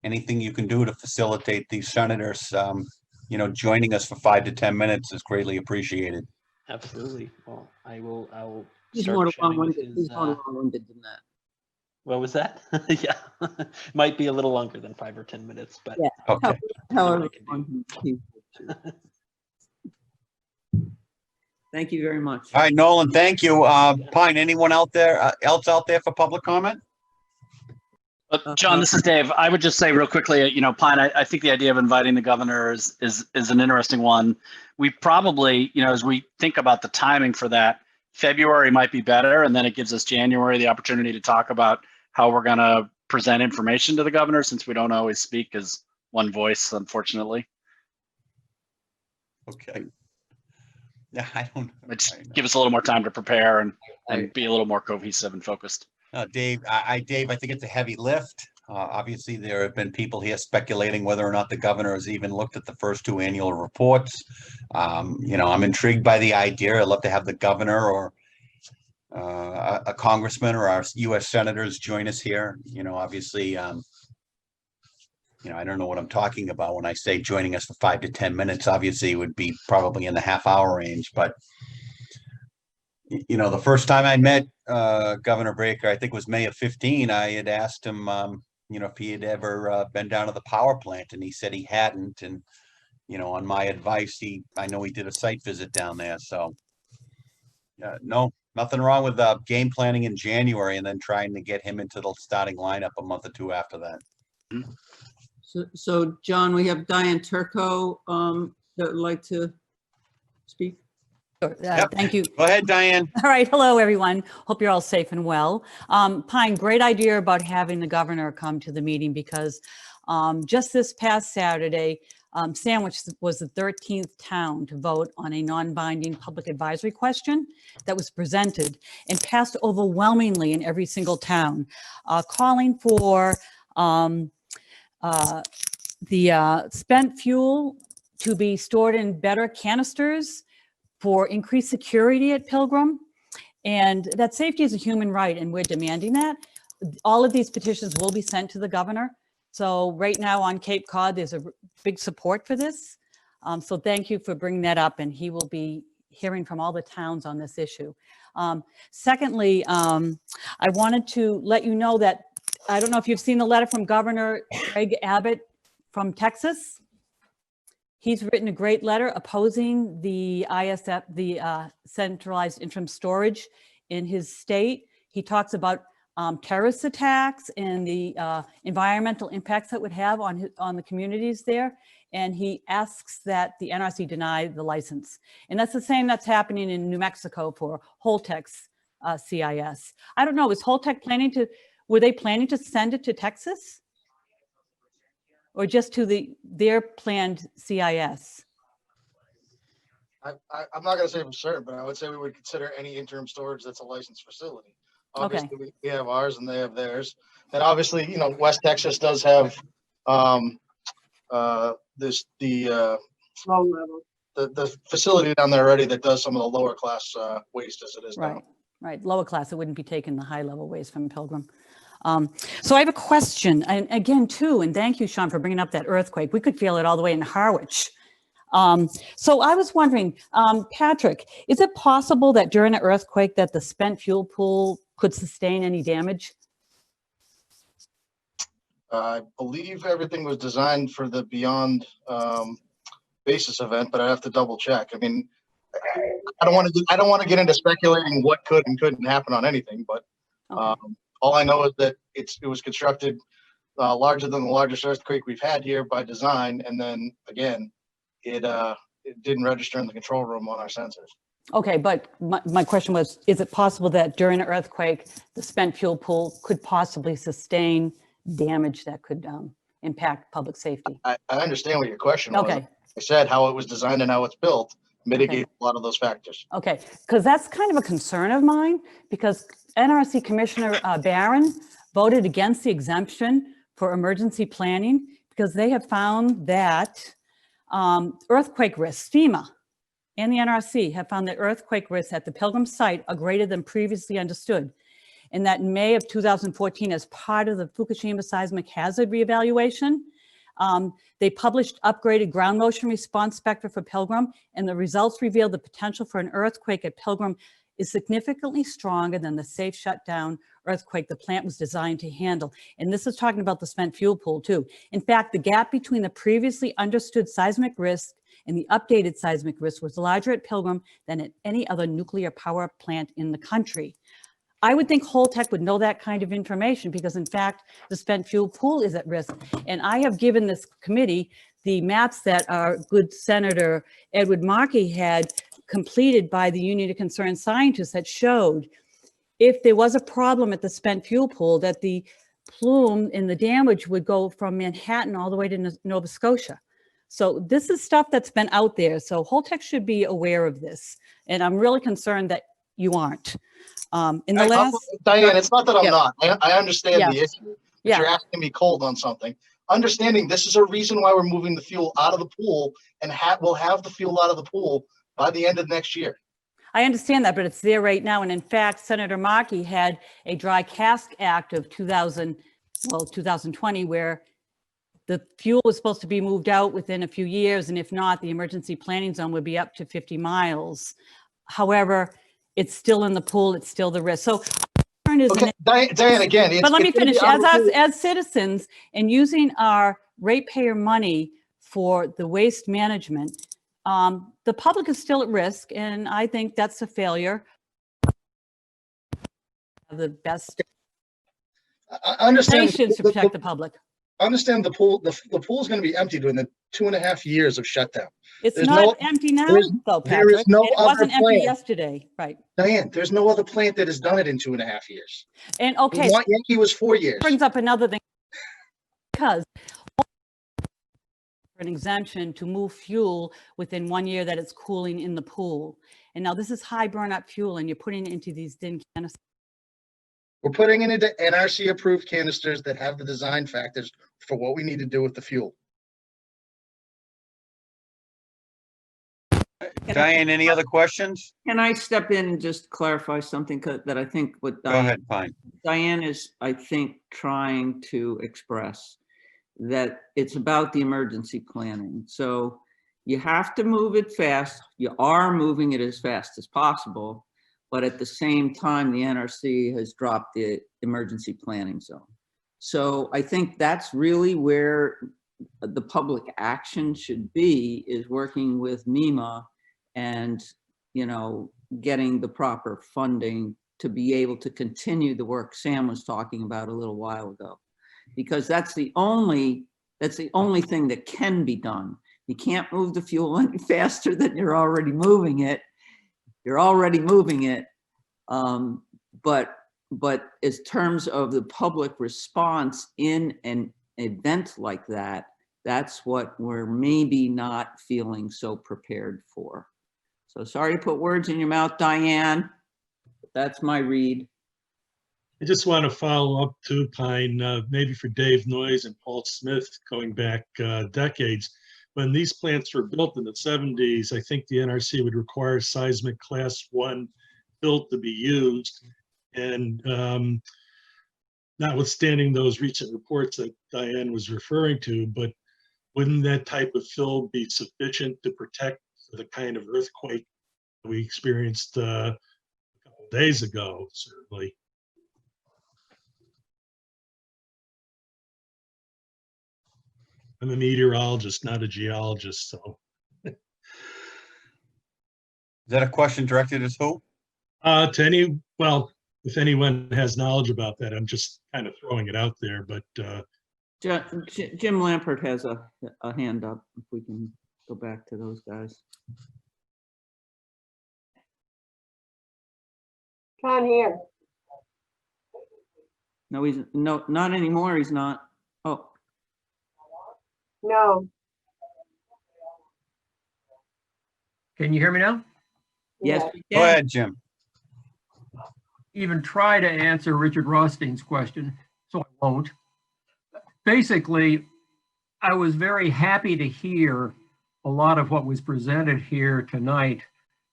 Anything you can do to facilitate these senators, joining us for 5 to 10 minutes is greatly appreciated. Absolutely. Well, I will He's start more chatting with long-winded. his, He's more long-winded than that. what was that? Yeah, might be a little longer than 5 or 10 minutes, but Yeah. Okay. However long he- Thank you very much. All right, Nolan, thank you. Pine, anyone else out there for public comment? John, this is Dave. I would just say real quickly, Pine, I think the idea of inviting the governor is an interesting one. We probably, as we think about the timing for that, February might be better, and then it gives us January the opportunity to talk about how we're going to present information to the governor, since we don't always speak as one voice, unfortunately. Okay. Yeah, I don't. Just give us a little more time to prepare and be a little more cohesive and focused. Dave, Dave, I think it's a heavy lift. Obviously, there have been people here speculating whether or not the governor has even looked at the first 2 annual reports. I'm intrigued by the idea. I'd love to have the governor or a congressman or our U.S. senators join us here. Obviously, I don't know what I'm talking about when I say joining us for 5 to 10 minutes. Obviously, it would be probably in the half-hour range, but the first time I met Governor Baker, I think it was May of 15, I had asked him, if he had ever been down to the power plant, and he said he hadn't. And, on my advice, I know he did a site visit down there. So, no, nothing wrong with game planning in January and then trying to get him into the starting lineup a month or 2 after that. Mm-hmm. So John, we have Diane Turco that would like to speak. Sure. Yep. Thank you. Go ahead, Diane. All right. Hello, everyone. Hope you're all safe and well. Pine, great idea about having the governor come to the meeting, because just this past Saturday, Sandwich was the 13th town to vote on a non-binding public advisory question that was presented and passed overwhelmingly in every single town, calling for the spent fuel to be stored in better canisters for increased security at Pilgrim, and that safety is a human right, and we're demanding that. All of these petitions will be sent to the governor. So right now on Cape Cod, there's a big support for this. So thank you for bringing that up, and he will be hearing from all the towns on this issue. Secondly, I wanted to let you know that, I don't know if you've seen the letter from Governor Greg Abbott from Texas. He's written a great letter opposing the ISF, the centralized interim storage in his state. He talks about terrorist attacks and the environmental impacts that would have on the communities there. And he asks that the NRC deny the license. And that's the same that's happening in New Mexico for Holtec's CIS. I don't know, is Holtec were they planning to send it to Texas? Or just to their planned CIS? I'm not going to say for certain, but I would say we would consider any interim storage that's a licensed facility. Obviously, Okay. we have ours and they have theirs. And obviously, West Texas does have the facility down there already that does some of the lower class waste as it is now. Right, lower class, it wouldn't be taking the high level waste from Pilgrim. So I have a question, and again, too, and thank you, Sean, for bringing up that earthquake. We could feel it all the way in Harwich. So I was wondering, Patrick, is it possible that during an earthquake that the spent fuel pool could sustain any damage? I believe everything was designed for the beyond basis event, but I have to double check. I mean, I don't want to get into speculating what could and couldn't happen on anything, but all I know is that it was constructed larger than the largest earthquake we've had here by design, and then again, it didn't register in the control room on our sensors. Okay, but my question was, is it possible that during an earthquake, the spent fuel pool could possibly sustain damage that could impact public safety. I understand what your question was. Okay. I said how it was designed and how it's built mitigate a lot of those factors. Okay, because that's kind of a concern of mine, because NRC Commissioner Barron voted against the exemption for emergency planning because they have found that earthquake risks, FEMA and the NRC have found that earthquake risks at the Pilgrim site are greater than previously understood. And that in May of 2014, as part of the Fukushima seismic hazard reevaluation, they published upgraded ground motion response spectra for Pilgrim, and the results revealed the potential for an earthquake at Pilgrim is significantly stronger than the safe shutdown earthquake the plant was designed to handle. And this is talking about the spent fuel pool too. In fact, the gap between the previously understood seismic risk and the updated seismic risk was larger at Pilgrim than at any other nuclear power plant in the country. I would think Holtec would know that kind of information because in fact, the spent fuel pool is at risk. And I have given this committee the maps that our good Senator Edward Markey had completed by the Union of Concerned Scientists that showed if there was a problem at the spent fuel pool, that the plume and the damage would go from Manhattan all the way to Nova Scotia. So this is stuff that's been out there. So Holtec should be aware of this. And I'm really concerned that you aren't. In the last, Diane, it's not that I'm Yeah. not. I understand Yeah. the issue. But Yeah. You're asking me cold on something. Understanding this is a reason why we're moving the fuel out of the pool and we'll have the fuel out of the pool by the end of next year. I understand that, but it's there right now. And in fact, Senator Markey had a dry cask act of 2020, where the fuel was supposed to be moved out within a few years. And if not, the emergency planning zone would be up to 50 miles. However, it's still in the pool. It's still the risk. So Okay, Diane, again, but let me it's gonna be finish. out of the pool. As citizens and using our ratepayer money for the waste management, the public is still at risk, and I think that's a failure. The best I understand nations to protect the public. Understand the pool. The pool is going to be empty during the 2.5 years of shutdown. It's There's not no- empty now, there's- though, there Patrick. is no It other wasn't empty plan. yesterday, right? Diane, there's no other plant that has done it in 2.5 years. And okay, Vermont Yankee was 4 years. brings up another thing, because an exemption to move fuel within 1 year that it's cooling in the pool. And now this is high burn up fuel and you're putting it into these tin canisters. We're putting it into NRC approved canisters that have the design factors for what we need to do with the fuel. Diane, any other questions? Can I step in and just clarify something that I think what Go ahead, fine. Diane is, I think, trying to express, that it's about the emergency planning. So you have to move it fast. You are moving it as fast as possible, but at the same time, the NRC has dropped the emergency planning zone. So I think that's really where the public action should be, is working with MEMA and, you know, getting the proper funding to be able to continue the work Sam was talking about a little while ago. Because that's the only thing that can be done. You can't move the fuel any faster than you're already moving it. You're already moving it. But as terms of the public response in an event like that, that's what we're maybe not feeling so prepared for. So sorry to put words in your mouth, Diane. That's my read. I just want to follow up too, Pine, maybe for Dave Noyes and Paul Smith, going back decades. When these plants were built in the 70s, I think the NRC would require seismic class 1 built to be used. And notwithstanding those recent reports that Diane was referring to, but wouldn't that type of fill be sufficient to protect the kind of earthquake we experienced a couple of days ago, certainly? I'm a meteorologist, not a geologist, so. Is that a question directed at who? Well, if anyone has knowledge about that, I'm just kind of throwing it out there, but Jim Lampert has a hand up, if we can go back to those guys. Can't hear. No, not anymore. He's not. Oh, No, Can you hear me now? yes, yes. we Go can. ahead, Jim. Even try to answer Richard Rothstein's question, so I won't. Basically, I was very happy to hear a lot of what was presented here tonight,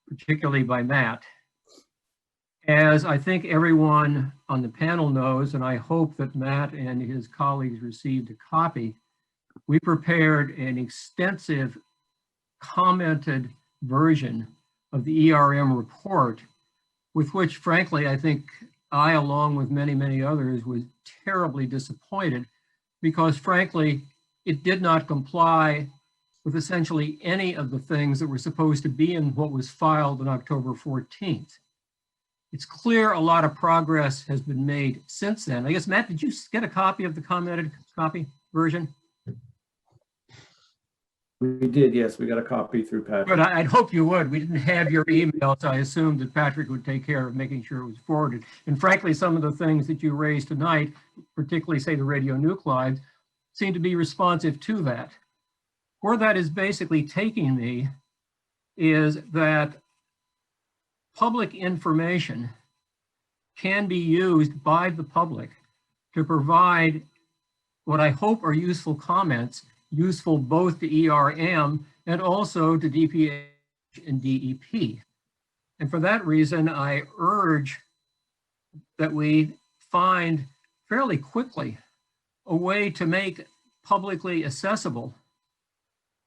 particularly by Matt. As I think everyone on the panel knows, and I hope that Matt and his colleagues received a copy, we prepared an extensive commented version of the ERM report, with which, frankly, I think I, along with many, many others, was terribly disappointed because, frankly, it did not comply with essentially any of the things that were supposed to be in what was filed on October 14th. It's clear a lot of progress has been made since then. I guess, Matt, did you get a copy of the commented copy version? We did, yes. We got a copy through Patrick. But I'd hope you would. We didn't have your email, so I assumed that Patrick would take care of making sure it was forwarded. And frankly, some of the things that you raised tonight, particularly say the radionuclides, seem to be responsive to that. Where that is basically taking me is that public information can be used by the public to provide what I hope are useful comments, useful both to ERM and also to DPH and DEP. And for that reason, I urge that we find fairly quickly a way to make publicly accessible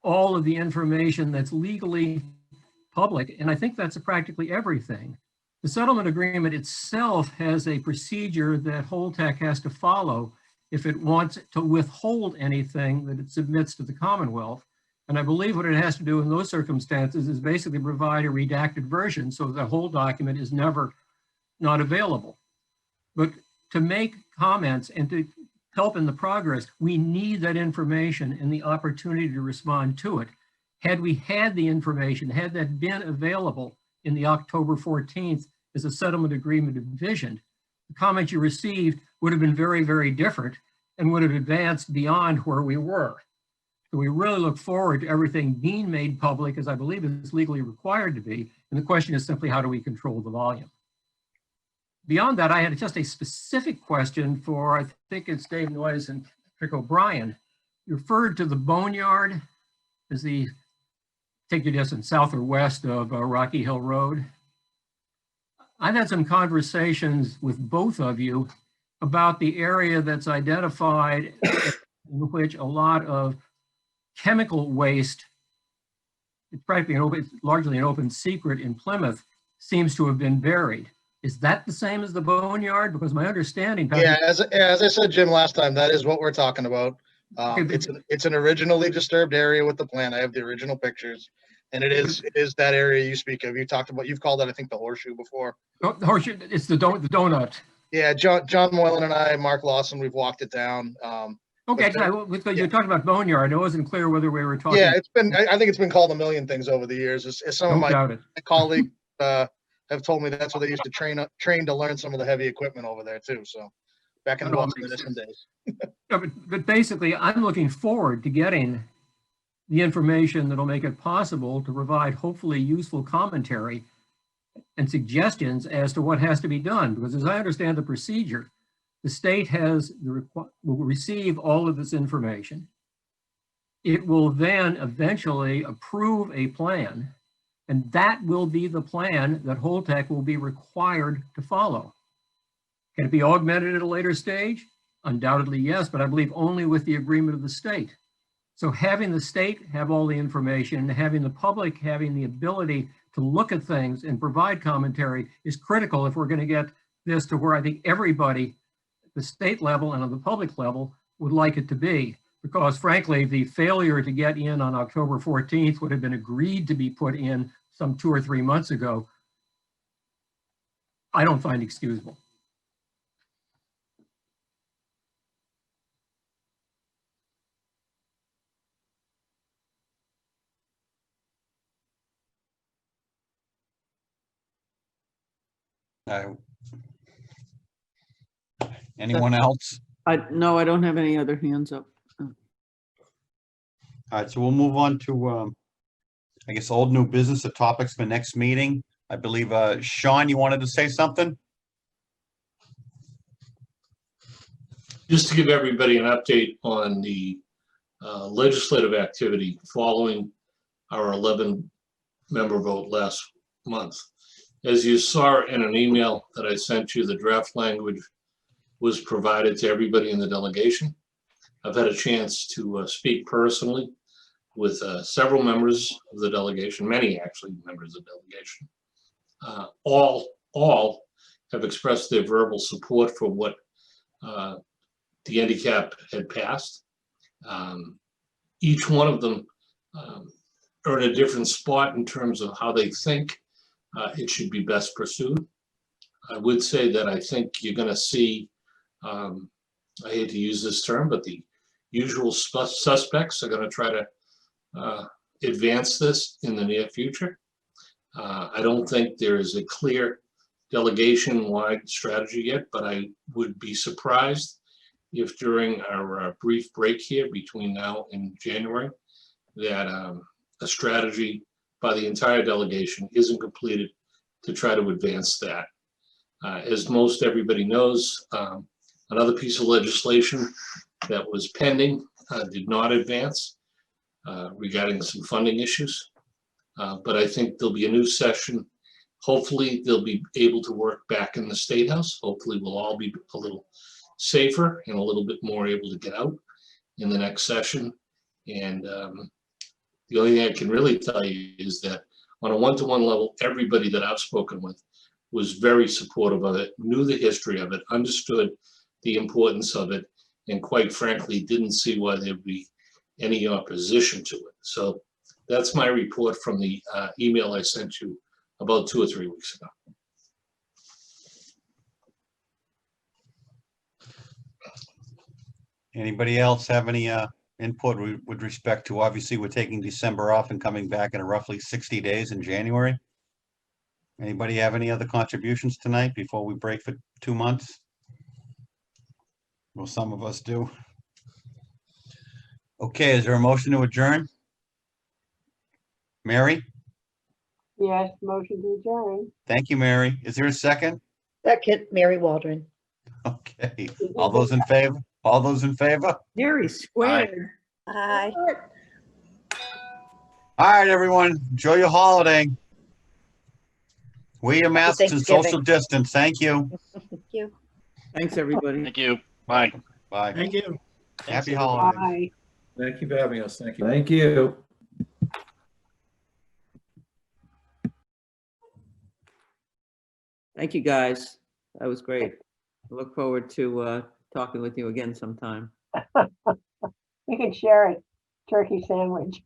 all of the information that's legally public. And I think that's practically everything. The settlement agreement itself has a procedure that Holtec has to follow if it wants to withhold anything that it submits to the Commonwealth. And I believe what it has to do in those circumstances is basically provide a redacted version so the whole document is never not available. But to make comments and to help in the progress, we need that information and the opportunity to respond to it. Had we had the information, had that been available in the October 14th as a settlement agreement envisioned, the comments you received would have been very, very different and would have advanced beyond where we were. So we really look forward to everything being made public, as I believe is legally required to be. And the question is simply, how do we control the volume? Beyond that, I had just a specific question for, I think it's Dave Noyes and Patrick O'Brien. You referred to the boneyard as the, take your distance, south or west of Rocky Hill Road. I've had some conversations with both of you about the area that's identified in which a lot of chemical waste, it's practically it's largely an open secret in Plymouth, seems to have been buried. Is that the same as the boneyard? Because my understanding, Patrick, Yeah, as I said, Jim, last time, that is what we're talking about. It's an originally disturbed area with the plan. I have the original pictures, and it is that area you speak of. You've called it, I think, the horseshoe before. Oh, the horseshoe, it's the donut. Yeah, John Moylan and I, Mark Lawson, we've walked it down. Okay, because you're talking about boneyard, I wasn't clear whether we were talking. Yeah, I think it's been called a million things over the years. As some of my colleagues have told me, that's what they used to train to learn some of the heavy equipment over there too. So back in the Boston Edison days. But basically, I'm looking forward to getting the information that'll make it possible to provide hopefully useful commentary and suggestions as to what has to be done. Because as I understand the procedure, the state will receive all of this information. It will then eventually approve a plan, and that will be the plan that Holtec will be required to follow. Can it be augmented at a later stage? Undoubtedly, yes, but I believe only with the agreement of the state. So having the state have all the information, having the public having the ability to look at things and provide commentary is critical if we're going to get this to where I think everybody, the state level and on the public level, would like it to be. Because frankly, the failure to get in on October 14th would have been agreed to be put in some 2 or 3 months ago. I don't find excusable. Anyone else? No, I don't have any other hands up. All right, so we'll move on to, I guess, old new business, the topics for next meeting. I believe, Sean, you wanted to say something? Just to give everybody an update on the legislative activity following our 11-member vote last month. As you saw in an email that I sent you, the draft language was provided to everybody in the delegation. I've had a chance to speak personally with several members of the delegation, many actually members of the delegation. All have expressed their verbal support for what the NDCAP had passed. Each one of them are in a different spot in terms of how they think it should be best pursued. I would say that I think you're going to see, I hate to use this term, but the usual suspects are going to try to advance this in the near future. I don't think there is a clear delegation-wide strategy yet, but I would be surprised if during our brief break here between now and January that a strategy by the entire delegation isn't completed to try to advance that. As most everybody knows, another piece of legislation that was pending did not advance regarding some funding issues. But I think there'll be a new session. Hopefully they'll be able to work back in the State House. Hopefully we'll all be a little safer and a little bit more able to get out in the next session. And the only thing I can really tell you is that on a one-to-one level, everybody that I've spoken with was very supportive of it, knew the history of it, understood the importance of it, and quite frankly, didn't see why there'd be any opposition to it. So that's my report from the email I sent you about 2 or 3 weeks ago. Anybody else have any input with respect to, obviously, we're taking December off and coming back in roughly 60 days in January? Anybody have any other contributions tonight before we break for 2 months? Well, some of us do. Okay, is there a motion to adjourn? Mary? Yes, motion to adjourn. Thank you, Mary. Is there a second? Second, Mary Waldron. Okay, all those in favor? All those in favor? Very squared. Aye. All right, everyone, enjoy your holiday. Wear your masks and Thanksgiving. social distance. Thank you. Thank you. Thanks, everybody. Thank you. Bye. Bye. Thank you. Happy holidays. Bye. Thank you for having us. Thank you. Thank you. Thank you, guys. That was great. I look forward to talking with you again sometime. We can share it. Turkey sandwich.